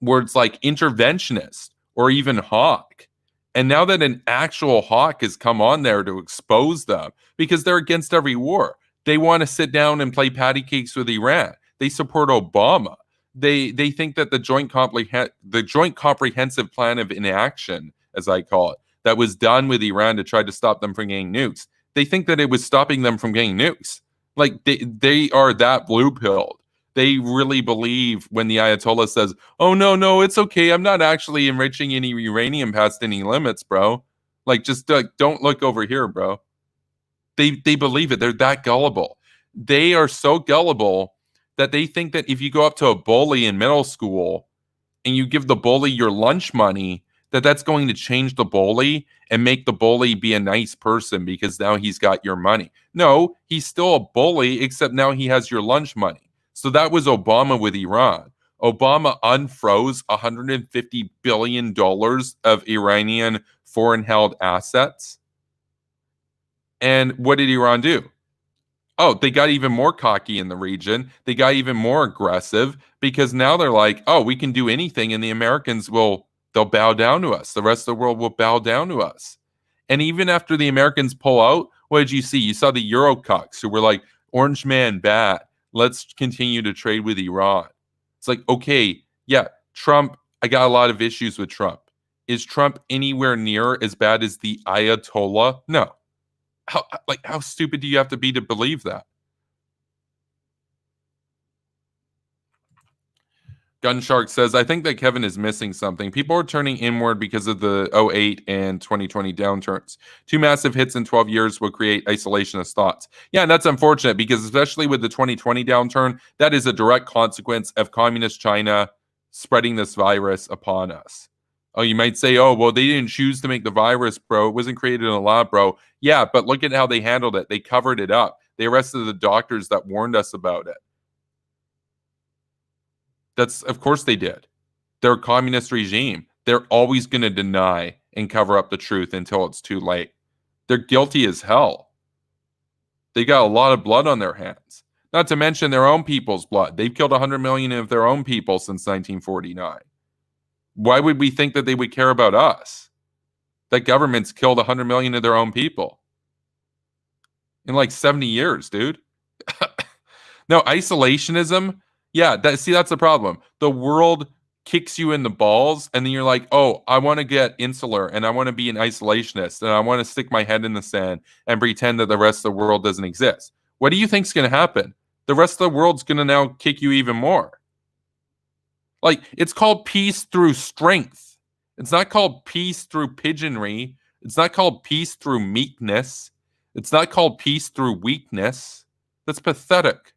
words like interventionist or even hawk. And now that an actual hawk has come on there to expose them because they're against every war, they want to sit down and play patty cakes with Iran. They support Obama. They think that the joint comprehensive plan of inaction, as I call it, that was done with Iran to try to stop them from getting nukes. They think that it was stopping them from getting nukes. Like they are that blue pilled. They really believe when the Ayatollah says, "Oh no, it's okay. I'm not actually enriching any uranium past any limits, bro." Like just don't look over here, bro. They believe it. They're that gullible. They are so gullible that they think that if you go up to a bully in middle school and you give the bully your lunch money, that's going to change the bully and make the bully be a nice person because now he's got your money. No, he's still a bully, except now he has your lunch money. So that was Obama with Iran. Obama unfroze $150 billion of Iranian foreign held assets. And what did Iran do? Oh, they got even more cocky in the region. They got even more aggressive because now they're like, oh, we can do anything and the Americans they'll bow down to us. The rest of the world will bow down to us. And even after the Americans pull out, what did you see? You saw the Eurocucks who were like, orange man bad. Let's continue to trade with Iran. It's like, okay, yeah, Trump, I got a lot of issues with Trump. Is Trump anywhere near as bad as the Ayatollah? No. How stupid do you have to be to believe that? Gunshark says, I think that Kevin is missing something. People are turning inward because of the '08 and 2020 downturns. Two massive hits in 12 years will create isolationist thoughts. Yeah, and that's unfortunate because especially with the 2020 downturn, that is a direct consequence of communist China spreading this virus upon us. Oh, you might say, oh, well, they didn't choose to make the virus, bro. It wasn't created in a lab, bro. Yeah, but look at how they handled it. They covered it up. They arrested the doctors that warned us about it. Of course they did. They're a communist regime. They're always going to deny and cover up the truth until it's too late. They're guilty as hell. They got a lot of blood on their hands. Not to mention their own people's blood. They've killed 100 million of their own people since 1949. Why would we think that they would care about us? That government's killed 100 million of their own people. in like 70 years, dude. No, isolationism. Yeah, that's the problem. The world kicks you in the balls, and then you're like, oh, I want to get insular and I want to be an isolationist and I want to stick my head in the sand and pretend that the rest of the world doesn't exist. What do you think's going to happen? The rest of the world's going to now kick you even more. Like, it's called peace through strength. It's not called peace through pigeonry. It's not called peace through meekness. It's not called peace through weakness. That's pathetic.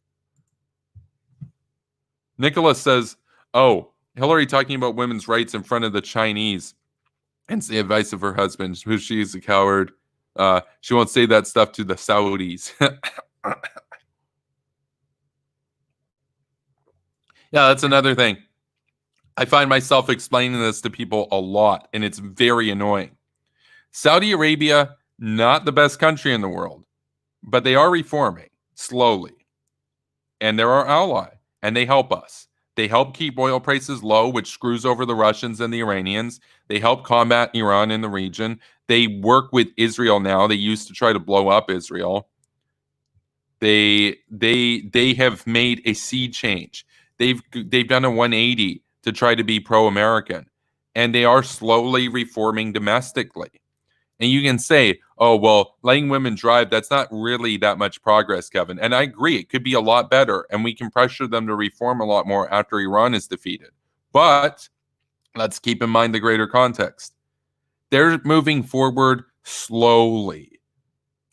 Nicholas says, oh, Hillary talking about women's rights in front of the Chinese and the advice of her husband, who she's a coward. She won't say that stuff to the Saudis. Yeah, that's another thing. I find myself explaining this to people a lot, and it's very annoying. Saudi Arabia, not the best country in the world, but they are reforming slowly. And they're our ally, and they help us. They help keep oil prices low, which screws over the Russians and the Iranians. They help combat Iran in the region. They work with Israel now. They used to try to blow up Israel. They have made a sea change. They've done a 180 to try to be pro-American, and they are slowly reforming domestically. And you can say, oh, well, letting women drive, that's not really that much progress, Kevin. And I agree, it could be a lot better, and we can pressure them to reform a lot more after Iran is defeated. But let's keep in mind the greater context. They're moving forward slowly.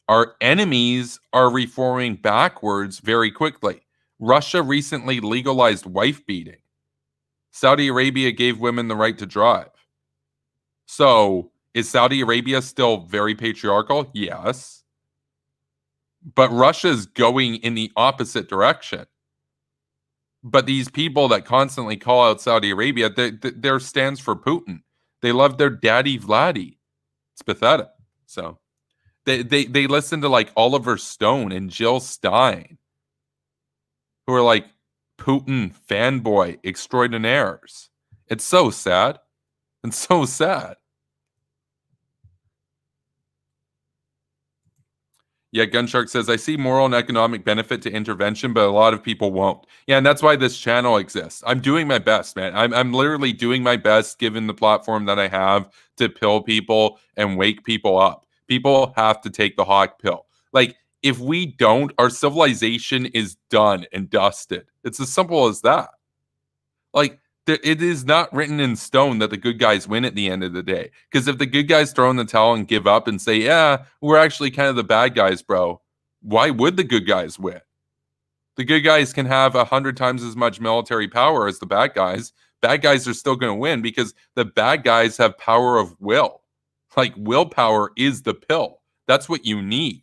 Our enemies are reforming backwards very quickly. Russia recently legalized wife beating. Saudi Arabia gave women the right to drive. So, is Saudi Arabia still very patriarchal? Yes. But Russia's going in the opposite direction. But these people that constantly call out Saudi Arabia, their stands for Putin. They love their daddy Vladdy. It's pathetic. So they listen to like Oliver Stone and Jill Stein, who are like Putin fanboy extraordinaires. It's so sad. It's so sad. Yeah, Gunshark says, I see moral and economic benefit to intervention, but a lot of people won't. Yeah, and that's why this channel exists. I'm doing my best, man. I'm literally doing my best, given the platform that I have, to pill people and wake people up. People have to take the hawk pill. Like, if we don't, our civilization is done and dusted. It's as simple as that. Like, it is not written in stone that the good guys win at the end of the day. Because if the good guys throw in the towel and give up and say, yeah, we're actually kind of the bad guys, bro, why would the good guys win? The good guys can have 100 times as much military power as the bad guys. Bad guys are still going to win because the bad guys have power of will. Like, willpower is the pill. That's what you need.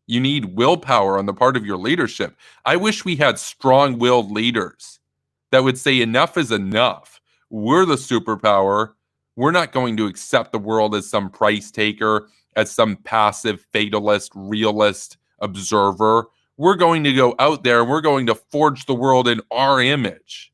You need willpower on the part of your leadership. I wish we had strong-willed leaders that would say enough is enough. We're the superpower. We're not going to accept the world as some price taker, as some passive fatalist, realist observer. We're going to go out there and we're going to forge the world in our image.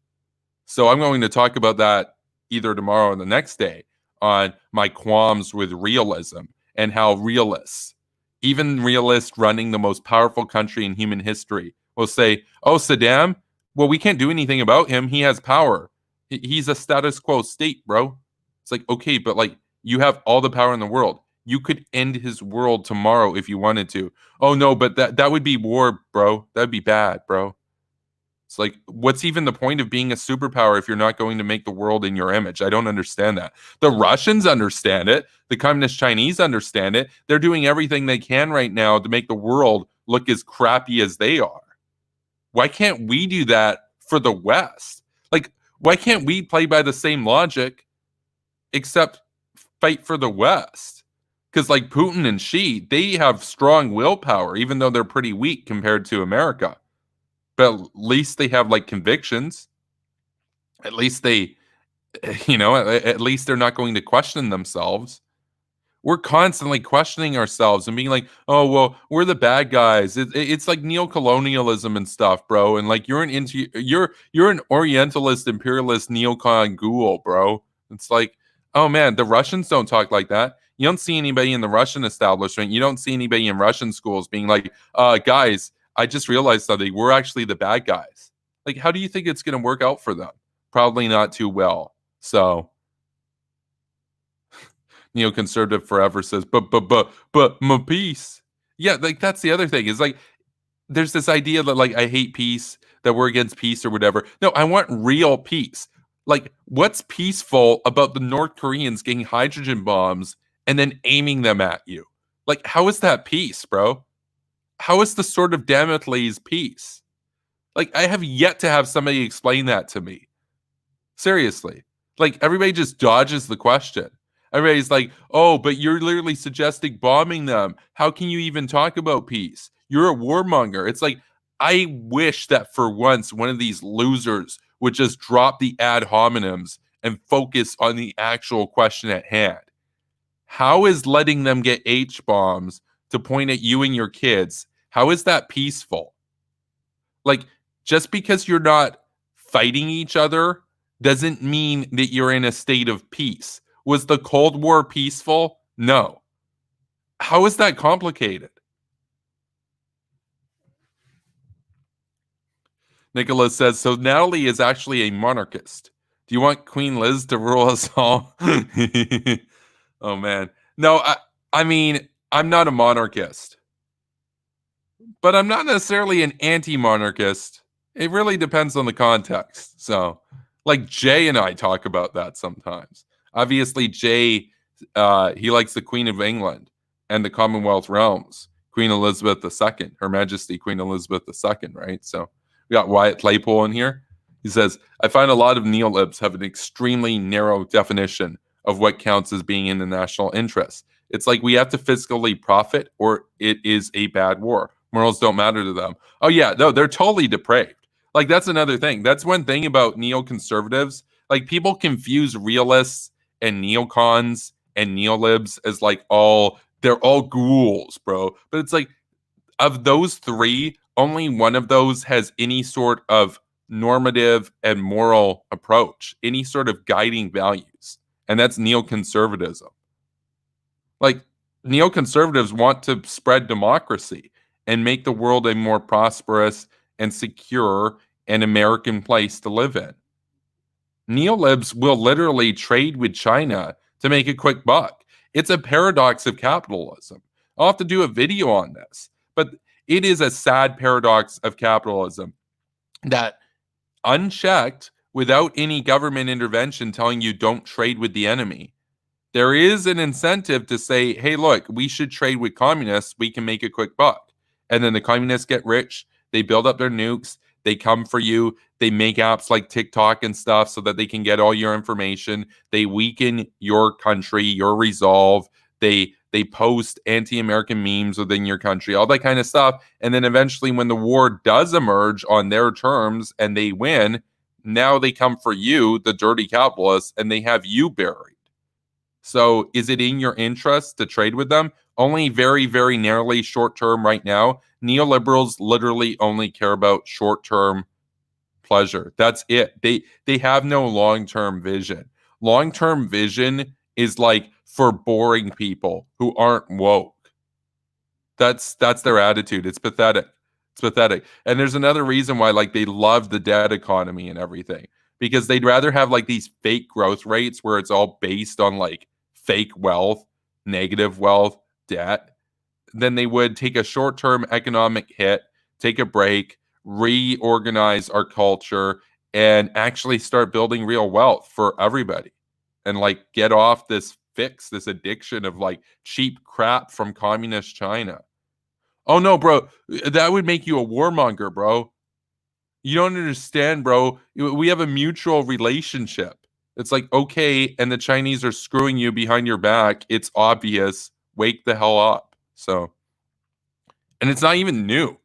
So I'm going to talk about that either tomorrow or the next day on my qualms with realism and how realists, even realists running the most powerful country in human history, will say, oh, Saddam, well, we can't do anything about him. He has power. He's a status quo state, bro. It's like, okay, but like, you have all the power in the world. You could end his world tomorrow if you wanted to. Oh no, but that would be war, bro. That'd be bad, bro. It's like, what's even the point of being a superpower if you're not going to make the world in your image? I don't understand that. The Russians understand it. The communist Chinese understand it. They're doing everything they can right now to make the world look as crappy as they are. Why can't we do that for the West? Like, why can't we play by the same logic except fight for the West? Because like Putin and Xi, they have strong willpower, even though they're pretty weak compared to America. But at least they have like convictions. At least they, at least they're not going to question themselves. We're constantly questioning ourselves and being like, oh, well, we're the bad guys. It's like neocolonialism and stuff, bro. And like, you're an Orientalist, imperialist, neocon ghoul, bro. It's like, oh man, the Russians don't talk like that. You don't see anybody in the Russian establishment. You don't see anybody in Russian schools being like, guys, I just realized something. We're actually the bad guys. Like, how do you think it's going to work out for them? Probably not too well. So, neoconservative forever says, but my peace. Yeah, like that's the other thing is like, there's this idea that like I hate peace, that we're against peace or whatever. No, I want real peace. Like, what's peaceful about the North Koreans getting hydrogen bombs and then aiming them at you? Like, how is that peace, bro? How is the sword of Damocles peace? Like, I have yet to have somebody explain that to me. Seriously. Like, everybody just dodges the question. Everybody's like, oh, but you're literally suggesting bombing them. How can you even talk about peace? You're a warmonger. It's like, I wish that for once one of these losers would just drop the ad hominems and focus on the actual question at hand. How is letting them get H bombs to point at you and your kids? How is that peaceful? Like, just because you're not fighting each other doesn't mean that you're in a state of peace. Was the Cold War peaceful? No. How is that complicated? Nicholas says, so Natalie is actually a monarchist. Do you want Queen Liz to rule us all? Oh, man. No, I mean, I'm not a monarchist. But I'm not necessarily an anti-monarchist. It really depends on the context. So, like Jay and I talk about that sometimes. Obviously, Jay, he likes the Queen of England and the Commonwealth realms, Queen Elizabeth II, Her Majesty Queen Elizabeth II, right? So we got Wyatt Claypool in here. He says, I find a lot of neolibs have an extremely narrow definition of what counts as being in the national interest. It's like we have to fiscally profit or it is a bad war. Morals don't matter to them. Oh, yeah, no, they're totally depraved. Like, that's another thing. That's one thing about neoconservatives. Like, people confuse realists and neocons and neolibs as like they're all ghouls, bro. But it's like, of those three, only one of those has any sort of normative and moral approach, any sort of guiding values. And that's neoconservatism. Like, neoconservatives want to spread democracy and make the world a more prosperous and secure and American place to live in. Neolibs will literally trade with China to make a quick buck. It's a paradox of capitalism. I'll have to do a video on this, but it is a sad paradox of capitalism that, unchecked, without any government intervention telling you don't trade with the enemy, there is an incentive to say, hey, look, we should trade with communists. We can make a quick buck. And then the communists get rich. They build up their nukes. They come for you. They make apps like TikTok and stuff so that they can get all your information. They weaken your country, your resolve. They post anti-American memes within your country, all that kind of stuff. And then eventually when the war does emerge on their terms and they win, now they come for you, the dirty capitalists, and they have you buried. So is it in your interest to trade with them? Only very, very narrowly short term right now. Neoliberals literally only care about short term pleasure. That's it. They have no long term vision. Long term vision is like for boring people who aren't woke. That's their attitude. It's pathetic. It's pathetic. And there's another reason why like they love the debt economy and everything, because they'd rather have like these fake growth rates where it's all based on like fake wealth, negative wealth, debt, than they would take a short-term economic hit, take a break, reorganize our culture, and actually start building real wealth for everybody. And like get off this fix, this addiction of like cheap crap from communist China. Oh no, bro, that would make you a warmonger, bro. You don't understand, bro. We have a mutual relationship. It's like, okay, and the Chinese are screwing you behind your back. It's obvious. Wake the hell up. So, and it's not even new.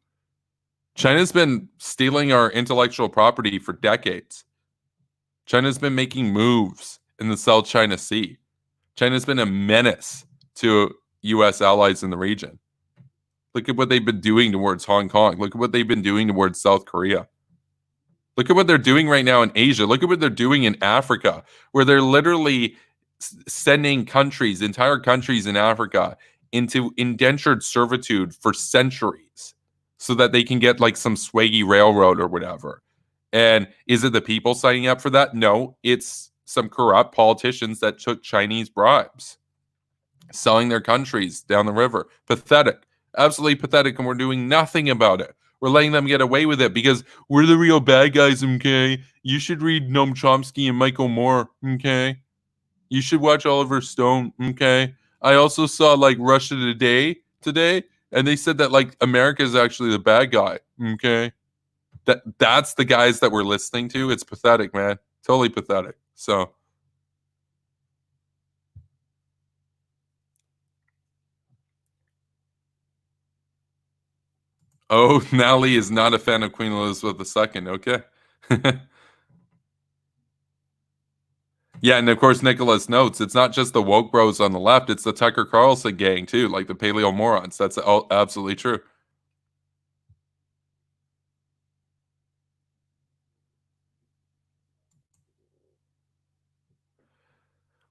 China's been stealing our intellectual property for decades. China's been making moves in the South China Sea. China's been a menace to U.S. allies in the region. Look at what they've been doing towards Hong Kong. Look at what they've been doing towards South Korea. Look at what they're doing right now in Asia. Look at what they're doing in Africa, where they're literally sending entire countries in Africa into indentured servitude for centuries so that they can get like some swaggy railroad or whatever. And is it the people signing up for that? No, it's some corrupt politicians that took Chinese bribes, selling their countries down the river. Pathetic. Absolutely pathetic. And we're doing nothing about it. We're letting them get away with it because we're the real bad guys, okay? You should read Noam Chomsky and Michael Moore, okay? You should watch Oliver Stone, okay? I also saw like Russia today, and they said that like America is actually the bad guy, okay? That's the guys that we're listening to. It's pathetic, man. Totally pathetic. So oh, Nally is not a fan of Queen Elizabeth II. Okay. Yeah, and of course Nicholas notes it's not just the woke bros on the left; it's the Tucker Carlson gang too, like the paleo morons. That's absolutely true.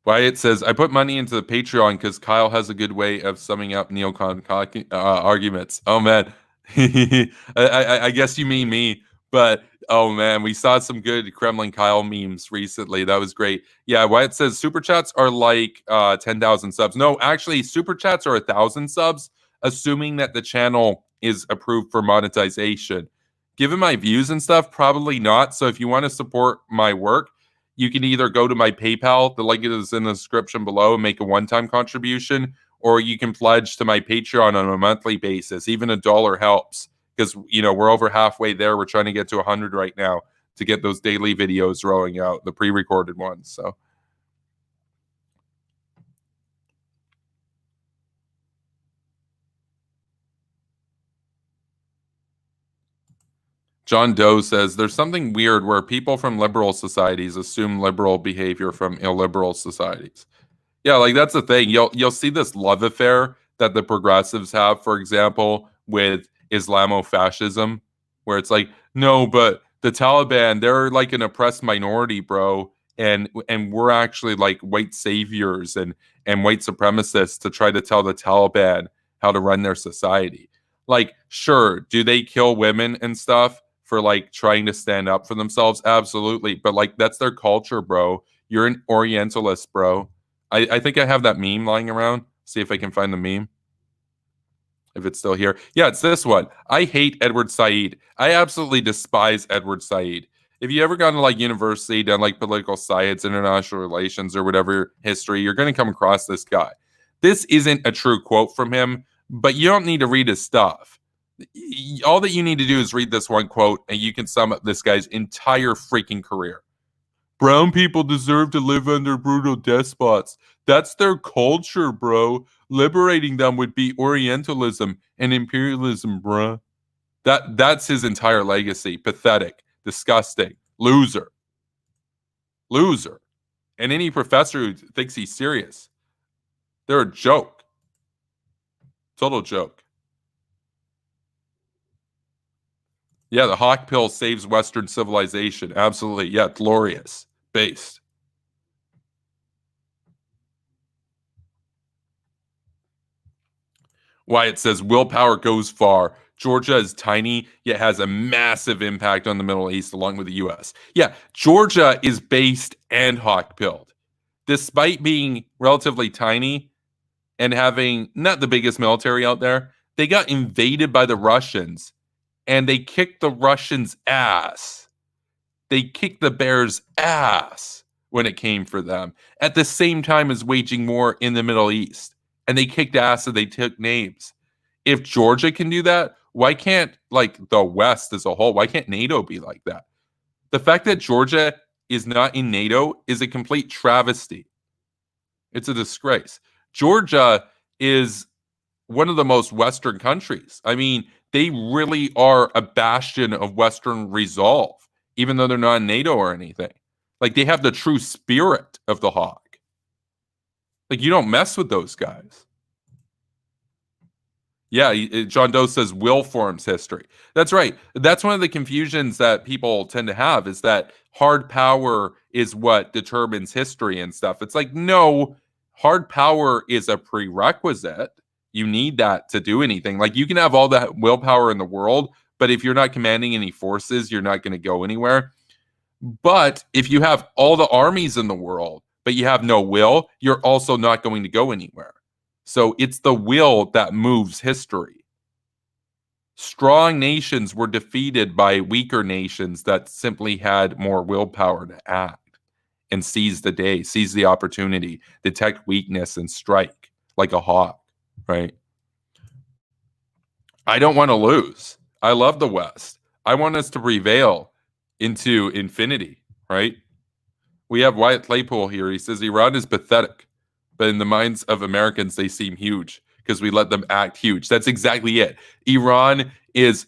Wyatt says, I put money into the Patreon because Kyle has a good way of summing up neocon arguments. Oh, man. I guess you mean me, but oh, man, we saw some good Kremlin Kyle memes recently. That was great. Yeah, Wyatt says, super chats are like 10,000 subs. No, actually, super chats are 1,000 subs, assuming that the channel is approved for monetization. Given my views and stuff, probably not. So if you want to support my work, you can either go to my PayPal, the link is in the description below, and make a one-time contribution, or you can pledge to my Patreon on a monthly basis. Even $1 helps because we're over halfway there. We're trying to get to 100 right now to get those daily videos rolling out, the pre-recorded ones. So John Doe says there's something weird where people from liberal societies assume liberal behavior from illiberal societies. Yeah, like that's the thing. You'll see this love affair that the progressives have, for example, with Islamofascism, where it's like, no, but the Taliban, they're like an oppressed minority, bro, and we're actually like white saviors and white supremacists to try to tell the Taliban how to run their society. Like, sure, do they kill women and stuff for like trying to stand up for themselves? Absolutely, but like that's their culture, bro. You're an Orientalist, bro. I think I have that meme lying around. See if I can find the meme. If it's still here. Yeah, it's this one. I hate Edward Said. I absolutely despise Edward Said. If you ever gone to like university, done like political science, international relations, or whatever history, you're going to come across this guy. This isn't a true quote from him, but you don't need to read his stuff. All that you need to do is read this one quote, and you can sum up this guy's entire freaking career. Brown people deserve to live under brutal despots. That's their culture, bro. Liberating them would be Orientalism and imperialism, bruh. That's his entire legacy. Pathetic, disgusting, loser, loser. And any professor who thinks he's serious, they're a joke. Total joke. Yeah, the hawk pill saves Western civilization. Absolutely. Yeah, glorious. Based. Wyatt says willpower goes far. Georgia is tiny, yet has a massive impact on the Middle East along with the US. Yeah, Georgia is based and hawk pilled. Despite being relatively tiny and having not the biggest military out there, they got invaded by the Russians and they kicked the Russians' ass. They kicked the Bears' ass when it came for them at the same time as waging war in the Middle East. And they kicked ass and they took names. If Georgia can do that, why can't like the West as a whole? Why can't NATO be like that? The fact that Georgia is not in NATO is a complete travesty. It's a disgrace. Georgia is one of the most Western countries. I mean, they really are a bastion of Western resolve, even though they're not in NATO or anything. Like they have the true spirit of the Hawk. Like you don't mess with those guys. Yeah, John Doe says will forms history. That's right. That's one of the confusions that people tend to have, is that hard power is what determines history and stuff. It's like, no, hard power is a prerequisite. You need that to do anything. Like, you can have all the willpower in the world, but if you're not commanding any forces, you're not going to go anywhere. But if you have all the armies in the world, but you have no will, you're also not going to go anywhere. So it's the will that moves history. Strong nations were defeated by weaker nations that simply had more willpower to act and seize the day, seize the opportunity, detect weakness and strike like a hawk, right? I don't want to lose. I love the West. I want us to prevail into infinity, right? We have Wyatt Claypool here. He says Iran is pathetic, but in the minds of Americans, they seem huge because we let them act huge. That's exactly it. Iran is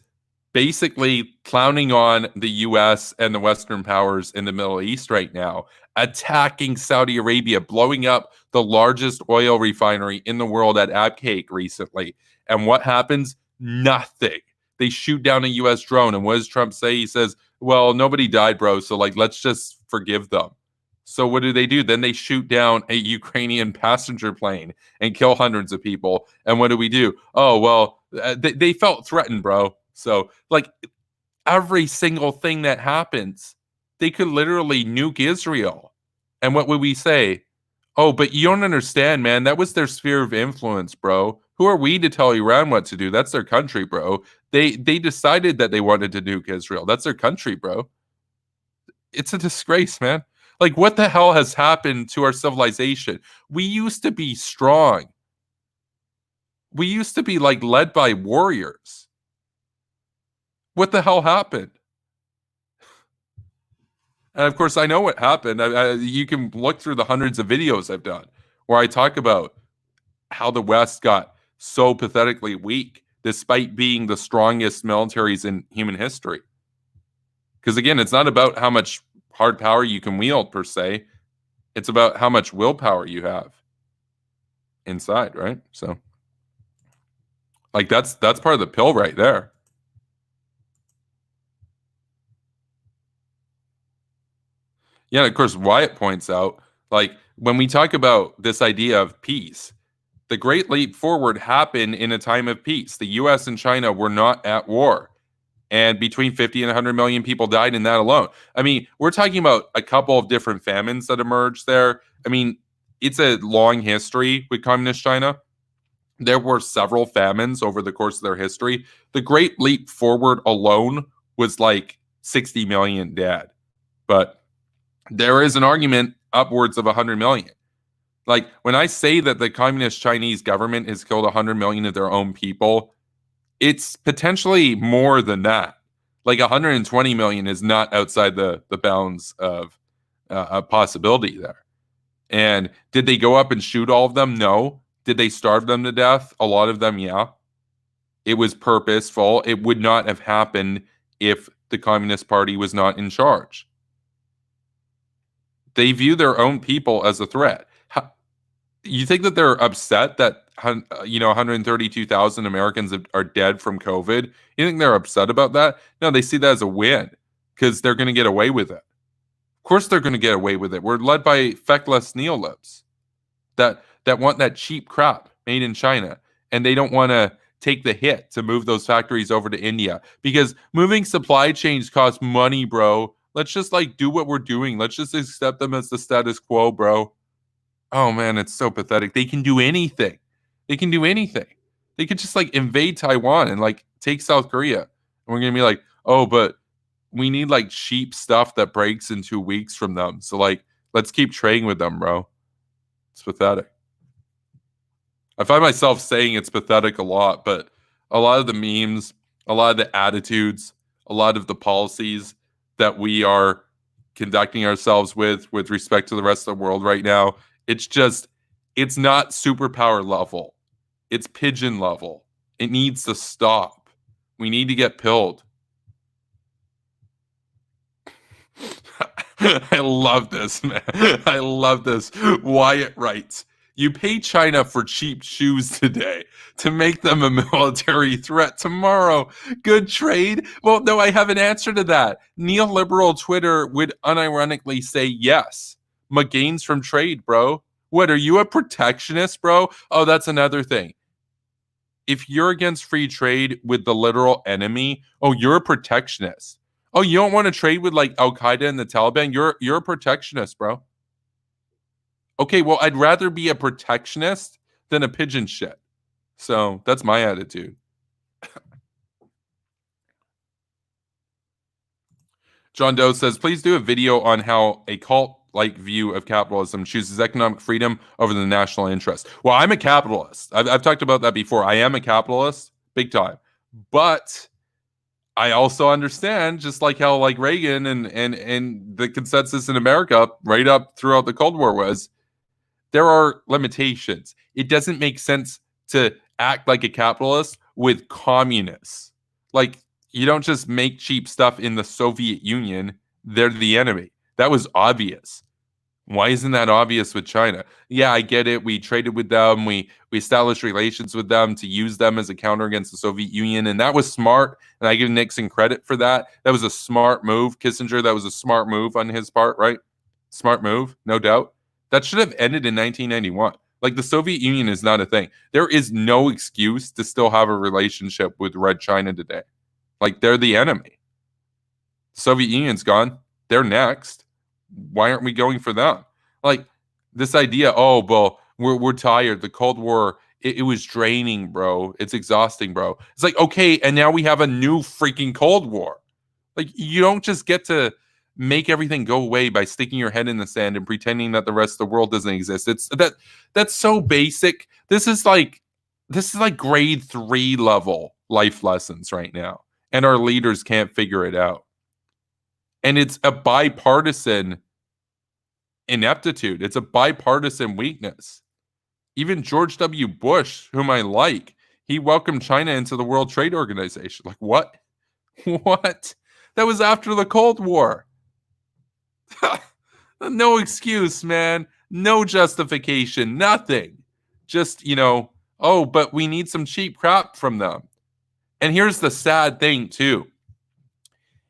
basically clowning on the US and the Western powers in the Middle East right now, attacking Saudi Arabia, blowing up the largest oil refinery in the world at Abqaiq recently. And what happens? Nothing. They shoot down a US drone. And what does Trump say? He says, well, nobody died, bro. So, like, let's just forgive them. So what do? Then they shoot down a Ukrainian passenger plane and kill hundreds of people. And what do? Oh, well, they felt threatened, bro. So, like, every single thing that happens, they could literally nuke Israel. And what would we say? Oh, but you don't understand, man. That was their sphere of influence, bro. Who are we to tell Iran what to do? That's their country, bro. They decided that they wanted to nuke Israel. That's their country, bro. It's a disgrace, man. Like, what the hell has happened to our civilization? We used to be strong. We used to be like led by warriors. What the hell happened? And of course, I know what happened. You can look through the hundreds of videos I've done where I talk about how the West got so pathetically weak despite being the strongest militaries in human history. Because again, it's not about how much hard power you can wield per se. It's about how much willpower you have inside, right? So, like, that's part of the pill right there. Yeah, of course, Wyatt points out, like, when we talk about this idea of peace, the Great Leap Forward happened in a time of peace. The US and China were not at war. And between 50 and 100 million people died in that alone. I mean, we're talking about a couple of different famines that emerged there. I mean, it's a long history with communist China. There were several famines over the course of their history. The Great Leap Forward alone was like 60 million dead. But there is an argument upwards of 100 million. Like, when I say that the communist Chinese government has killed 100 million of their own people, it's potentially more than that. Like, 120 million is not outside the bounds of a possibility there. And did they go up and shoot all of them? No. Did they starve them to death? A lot of them, yeah. It was purposeful. It would not have happened if the Communist Party was not in charge. They view their own people as a threat. You think that they're upset that 132,000 Americans are dead from COVID? You think they're upset about that? No, they see that as a win because they're going to get away with it. Of course, they're going to get away with it. We're led by feckless neolibs that want that cheap crap made in China, and they don't want to take the hit to move those factories over to India because moving supply chains costs money, bro. Let's just like do what we're doing. Let's just accept them as the status quo, bro. Oh man, it's so pathetic. They can do anything. They can do anything. They could just like invade Taiwan and like take South Korea. And we're gonna be like, oh, but we need like cheap stuff that breaks in 2 weeks from them. So like, let's keep trading with them, bro. It's pathetic. I find myself saying it's pathetic a lot, but a lot of the memes, a lot of the attitudes, a lot of the policies that we are conducting ourselves with respect to the rest of the world right now, it's not superpower level. It's pigeon level. It needs to stop. We need to get pilled. I love this, man. I love this. Wyatt writes, You pay China for cheap shoes today to make them a military threat tomorrow. Good trade? Well, no, I have an answer to that. Neoliberal Twitter would unironically say yes. My gains from trade, bro. What, are you a protectionist, bro? Oh, that's another thing. If you're against free trade with the literal enemy, oh, you're a protectionist. Oh, you don't want to trade with like Al Qaeda and the Taliban? You're a protectionist, bro. Okay, well, I'd rather be a protectionist than a pigeon shit. So that's my attitude. John Doe says, please do a video on how a cult-like view of capitalism chooses economic freedom over the national interest. Well, I'm a capitalist. I've talked about that before. I am a capitalist, big time. But I also understand, just like how like Reagan and the consensus in America right up throughout the Cold War was, there are limitations. It doesn't make sense to act like a capitalist with communists. Like, you don't just make cheap stuff in the Soviet Union. They're the enemy. That was obvious. Why isn't that obvious with China? Yeah, I get it. We traded with them. We established relations with them to use them as a counter against the Soviet Union. And that was smart. And I give Nixon credit for that. That was a smart move. Kissinger, that was a smart move on his part, right? Smart move, no doubt. That should have ended in 1991. Like, the Soviet Union is not a thing. There is no excuse to still have a relationship with Red China today. Like, they're the enemy. Soviet Union's gone. They're next. Why aren't we going for them? Like, this idea, oh, well, we're tired. The Cold War, it was draining, bro. It's exhausting, bro. It's like, okay, and now we have a new freaking Cold War. Like, you don't just get to make everything go away by sticking your head in the sand and pretending that the rest of the world doesn't exist. That's so basic. This is like grade 3 level life lessons right now. And our leaders can't figure it out. And it's a bipartisan ineptitude. It's a bipartisan weakness. Even George W. Bush, whom I like, he welcomed China into the World Trade Organization. Like, what? What? That was after the Cold War. No excuse, man. No justification. Nothing. Just, oh, but we need some cheap crap from them. And here's the sad thing, too.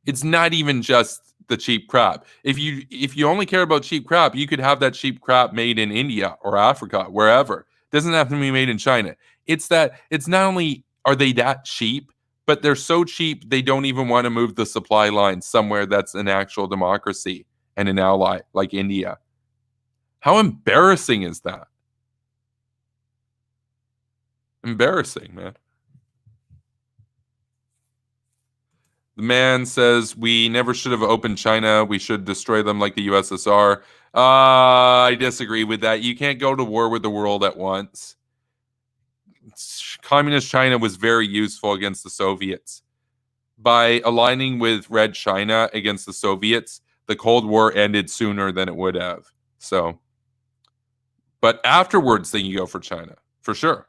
It's not even just the cheap crap. If you only care about cheap crap, you could have that cheap crap made in India or Africa, wherever. It doesn't have to be made in China. It's not only are they that cheap, but they're so cheap they don't even want to move the supply line somewhere that's an actual democracy and an ally like India. How embarrassing is that? Embarrassing, man. The man says we never should have opened China. We should destroy them like the USSR. I disagree with that. You can't go to war with the world at once. Communist China was very useful against the Soviets. By aligning with Red China against the Soviets, the Cold War ended sooner than it would have. So, but afterwards, then you go for China, for sure.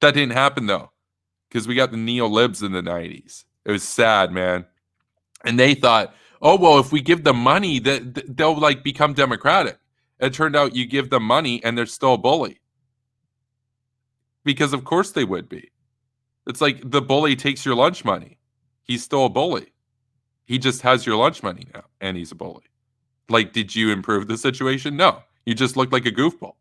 That didn't happen, though, because we got the neo-libs in the 90s. It was sad, man. And they thought, oh, well, if we give them money, they'll like become democratic. It turned out you give them money and they're still a bully. Because of course they would be. It's like the bully takes your lunch money. He's still a bully. He just has your lunch money now and he's a bully. Like, did you improve the situation? No. You just looked like a goofball.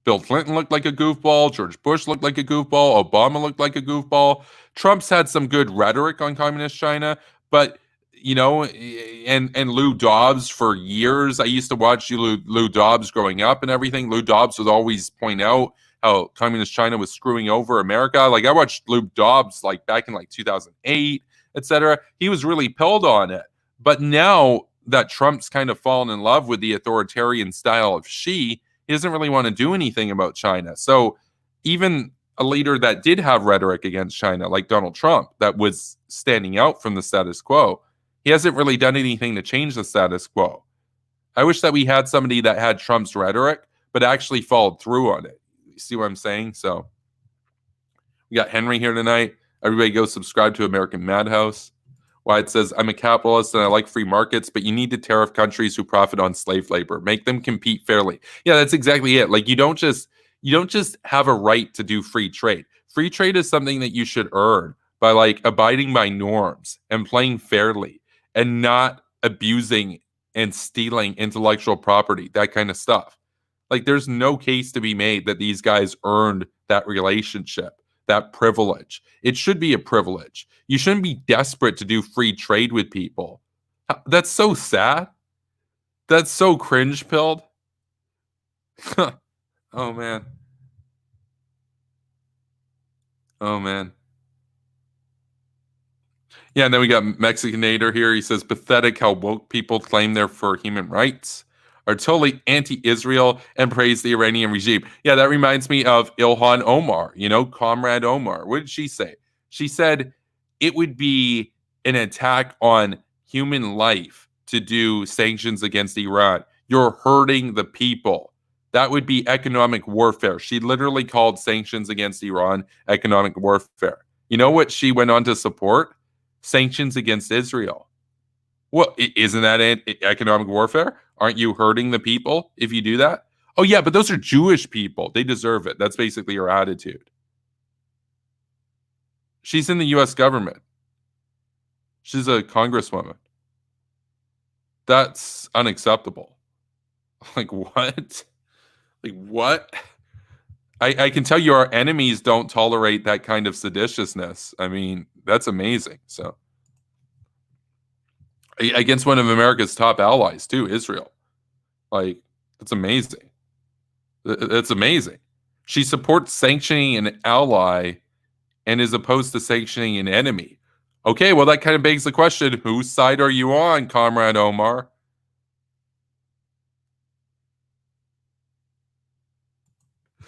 Bill Clinton looked like a goofball. George Bush looked like a goofball. Obama looked like a goofball. Trump's had some good rhetoric on communist China, but and Lou Dobbs for years. I used to watch Lou Dobbs growing up and everything. Lou Dobbs would always point out how communist China was screwing over America. Like, I watched Lou Dobbs like back in like 2008, etc. He was really pilled on it. But now that Trump's kind of fallen in love with the authoritarian style of Xi, he doesn't really want to do anything about China. So even a leader that did have rhetoric against China, like Donald Trump, that was standing out from the status quo, he hasn't really done anything to change the status quo. I wish that we had somebody that had Trump's rhetoric, but actually followed through on it. You see what I'm saying? So we got Henry here tonight. Everybody go subscribe to American Madhouse. Wyatt says, I'm a capitalist and I like free markets, but you need to tariff countries who profit on slave labor. Make them compete fairly. Yeah, that's exactly it. Like you don't just have a right to do free trade. Free trade is something that you should earn by like abiding by norms and playing fairly and not abusing and stealing intellectual property, that kind of stuff. Like there's no case to be made that these guys earned that relationship, that privilege. It should be a privilege. You shouldn't be desperate to do free trade with people. That's so sad. That's so cringe pilled. Oh man. Oh man. Yeah, and then we got Mexicanator here. He says, pathetic how woke people claim they're for human rights, are totally anti-Israel, and praise the Iranian regime. Yeah, that reminds me of Ilhan Omar, Comrade Omar. What did she say? She said it would be an attack on human life to do sanctions against Iran. You're hurting the people. That would be economic warfare. She literally called sanctions against Iran economic warfare. You know what she went on to support? Sanctions against Israel. Well, isn't that economic warfare? Aren't you hurting the people if you do that? Oh, yeah, but those are Jewish people. They deserve it. That's basically her attitude. She's in the U.S. government. She's a congresswoman. That's unacceptable. Like, what? Like, what? I can tell you our enemies don't tolerate that kind of seditiousness. I mean, that's amazing. So, against one of America's top allies, too, Israel. Like, that's amazing. That's amazing. She supports sanctioning an ally and is opposed to sanctioning an enemy. Okay, well, that kind of begs the question, whose side are you on, Comrade Omar?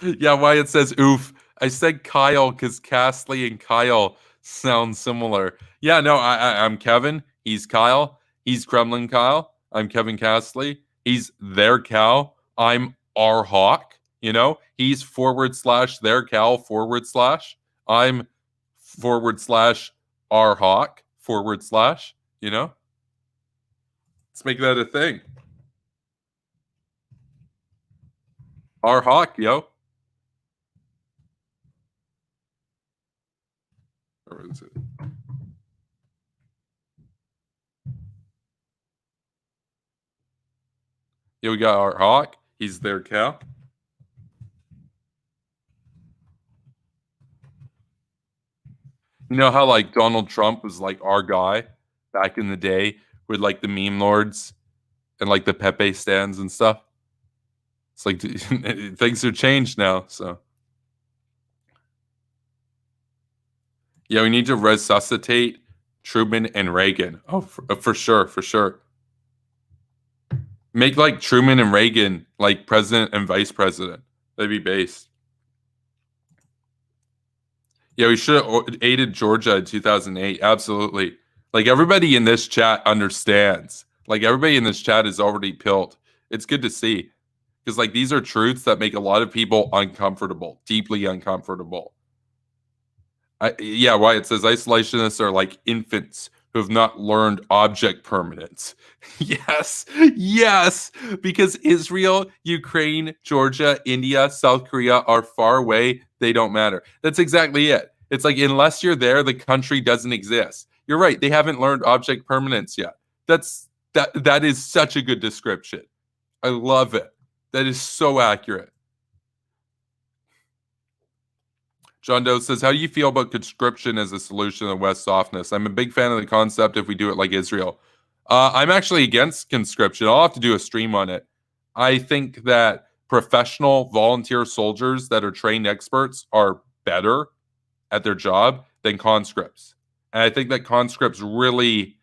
Yeah, Wyatt says, oof. I said Kyle because Castley and Kyle sound similar. Yeah, no, I'm Kevin. He's Kyle. He's Kremlin Kyle. I'm Kevin Castley. He's their Cal. I'm our Hawk. He's / their Cal / I'm / our Hawk / Let's make that a thing. Our Hawk, yo. Or is it? Yeah, we got our Hawk. He's their Cal. You know how like Donald Trump was like our guy back in the day with like the meme lords and like the Pepe stands and stuff? It's like things have changed now. So yeah, we need to resuscitate Truman and Reagan. Oh, for sure, for sure. Make like Truman and Reagan like president and vice president. That'd be based. Yeah, we should have aided Georgia in 2008. Absolutely. Like everybody in this chat understands. Like everybody in this chat is already pilled. It's good to see because like these are truths that make a lot of people uncomfortable, deeply uncomfortable. Yeah, Wyatt says isolationists are like infants who have not learned object permanence. Yes, yes, because Israel, Ukraine, Georgia, India, South Korea are far away. They don't matter. That's exactly it. It's like unless you're there, the country doesn't exist. You're right. They haven't learned object permanence yet. That is such a good description. I love it. That is so accurate. John Doe says, how do you feel about conscription as a solution to West softness? I'm a big fan of the concept if we do it like Israel. I'm actually against conscription. I'll have to do a stream on it. I think that professional volunteer soldiers that are trained experts are better at their job than conscripts. And I think that conscripts really,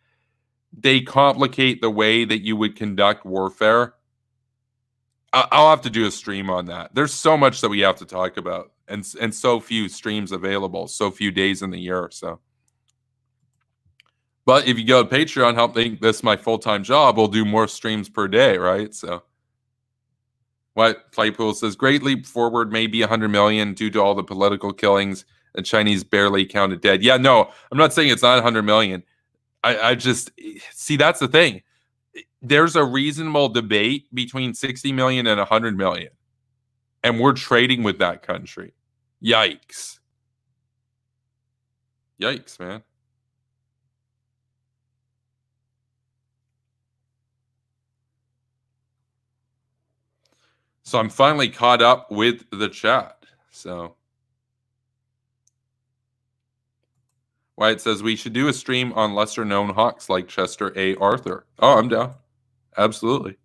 they complicate the way that you would conduct warfare. I'll have to do a stream on that. There's so much that we have to talk about, and so few streams available, so few days in the year. So, but if you go to Patreon, help make this my full-time job, we'll do more streams per day, right? So, what Playpool says, great leap forward, maybe 100 million due to all the political killings. The Chinese barely counted dead. Yeah, no, I'm not saying it's not 100 million. I just see that's the thing. There's a reasonable debate between 60 million and 100 million, and we're trading with that country. Yikes. Yikes, man. So I'm finally caught up with the chat. So Wyatt says we should do a stream on lesser known hawks like Chester A. Arthur. Oh, I'm down. Absolutely.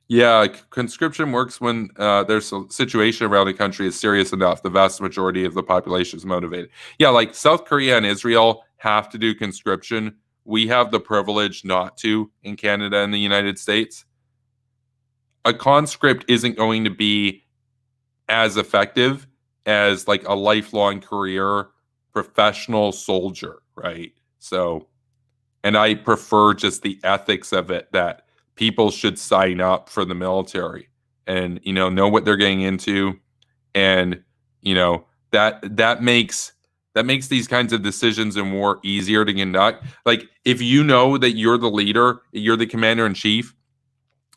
Yeah, conscription works when there's a situation around the country is serious enough. The vast majority of the population is motivated. Yeah, like South Korea and Israel have to do conscription. We have the privilege not to in Canada and the United States. A conscript isn't going to be as effective as like a lifelong career professional soldier, right? So, and I prefer just the ethics of it that people should sign up for the military and know what they're getting into, and that makes these kinds of decisions in war easier to conduct. Like if you know that you're the leader, you're the commander in chief,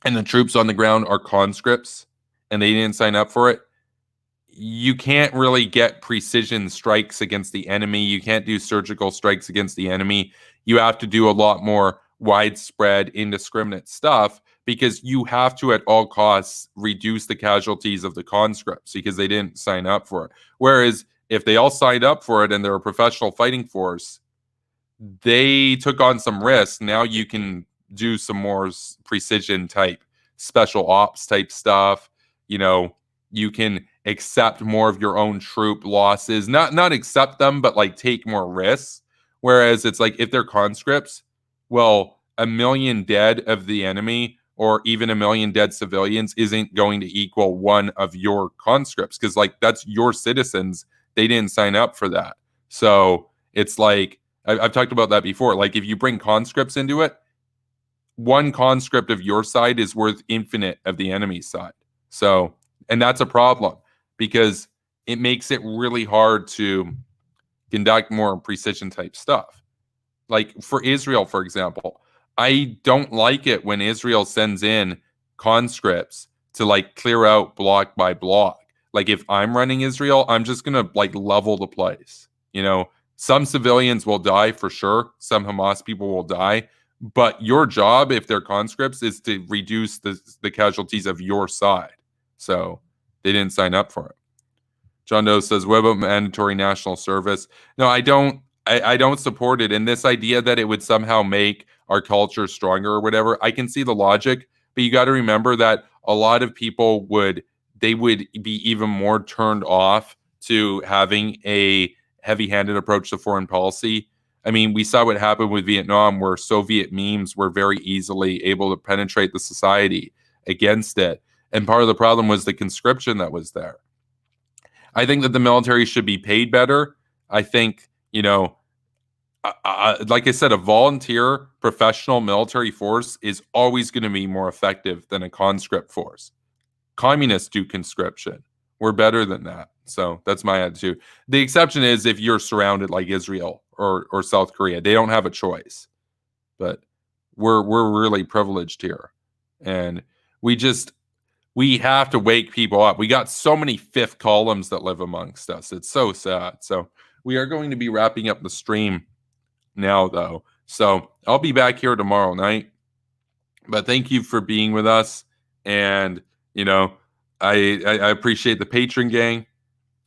and the troops on the ground are conscripts and they didn't sign up for it, you can't really get precision strikes against the enemy. You can't do surgical strikes against the enemy. You have to do a lot more widespread, indiscriminate stuff because you have to, at all costs, reduce the casualties of the conscripts because they didn't sign up for it. Whereas if they all signed up for it and they're a professional fighting force, they took on some risks. Now you can do some more precision type, special ops type stuff. You can accept more of your own troop losses, not accept them, but like take more risks. Whereas it's like if they're conscripts, well, 1 million dead of the enemy or even 1 million dead civilians isn't going to equal one of your conscripts because like that's your citizens. They didn't sign up for that. So it's like I've talked about that before. Like if you bring conscripts into it, one conscript of your side is worth infinite of the enemy's side. So, and that's a problem because it makes it really hard to conduct more precision type stuff. Like for Israel, for example, I don't like it when Israel sends in conscripts to like clear out block by block. Like if I'm running Israel, I'm just going to like level the place. Some civilians will die for sure. Some Hamas people will die. But your job, if they're conscripts, is to reduce the casualties of your side. So they didn't sign up for it. John Doe says, what about mandatory national service? No, I don't. I don't support it. And this idea that it would somehow make our culture stronger or whatever, I can see the logic. But you got to remember that a lot of people would be even more turned off to having a heavy-handed approach to foreign policy. I mean, we saw what happened with Vietnam, where Soviet memes were very easily able to penetrate the society against it. And part of the problem was the conscription that was there. I think that the military should be paid better. I think, like I said, a volunteer professional military force is always going to be more effective than a conscript force. Communists do conscription. We're better than that. So that's my attitude. The exception is if you're surrounded like Israel or South Korea. They don't have a choice. But we're really privileged here. And we have to wake people up. We got so many fifth columns that live amongst us. It's so sad. So we are going to be wrapping up the stream now, though. So I'll be back here tomorrow night. But thank you for being with us. And, I appreciate the patron gang.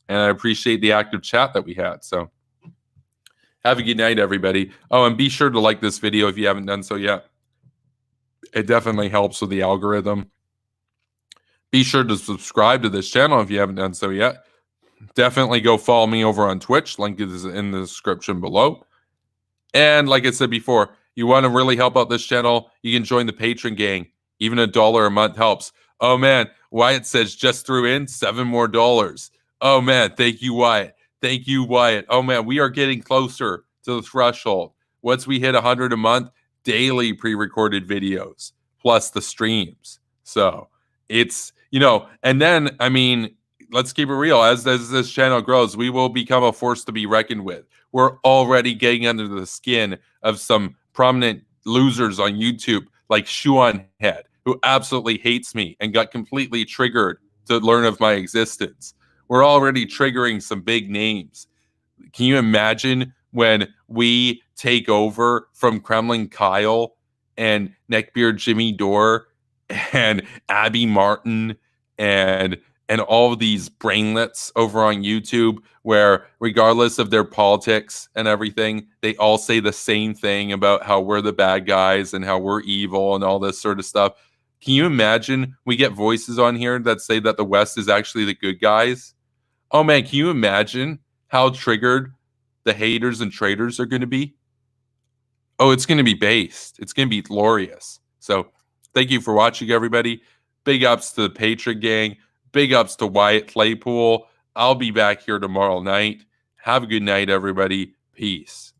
And I appreciate the active chat that we had. So have a good night, everybody. Oh, and be sure to like this video if you haven't done so yet. It definitely helps with the algorithm. Be sure to subscribe to this channel if you haven't done so yet. Definitely go follow me over on Twitch. Link is in the description below. And like I said before, you want to really help out this channel, you can join the patron gang. Even $1 a month helps. Oh, man. Wyatt says just threw in $7 more. Oh, man. Thank you, Wyatt. Thank you, Wyatt. Oh, man. We are getting closer to the threshold. Once we hit 100 a month, daily pre-recorded videos, plus the streams. So it's, and then, I mean, let's keep it real. As this channel grows, we will become a force to be reckoned with. We're already getting under the skin of some prominent losers on YouTube, like Shuan Head, who absolutely hates me and got completely triggered to learn of my existence. We're already triggering some big names. Can you imagine when we take over from Kremlin Kyle and Neckbeard Jimmy Dore and Abby Martin and all of these brainlets over on YouTube, where regardless of their politics and everything, they all say the same thing about how we're the bad guys and how we're evil and all this sort of stuff. Can you imagine we get voices on here that say that the West is actually the good guys? Oh man, can you imagine how triggered the haters and traitors are going to be? Oh, it's going to be based. It's going to be glorious. So thank you for watching, everybody. Big ups to the Patron gang. Big ups to Wyatt Claypool. I'll be back here tomorrow night. Have a good night, everybody. Peace.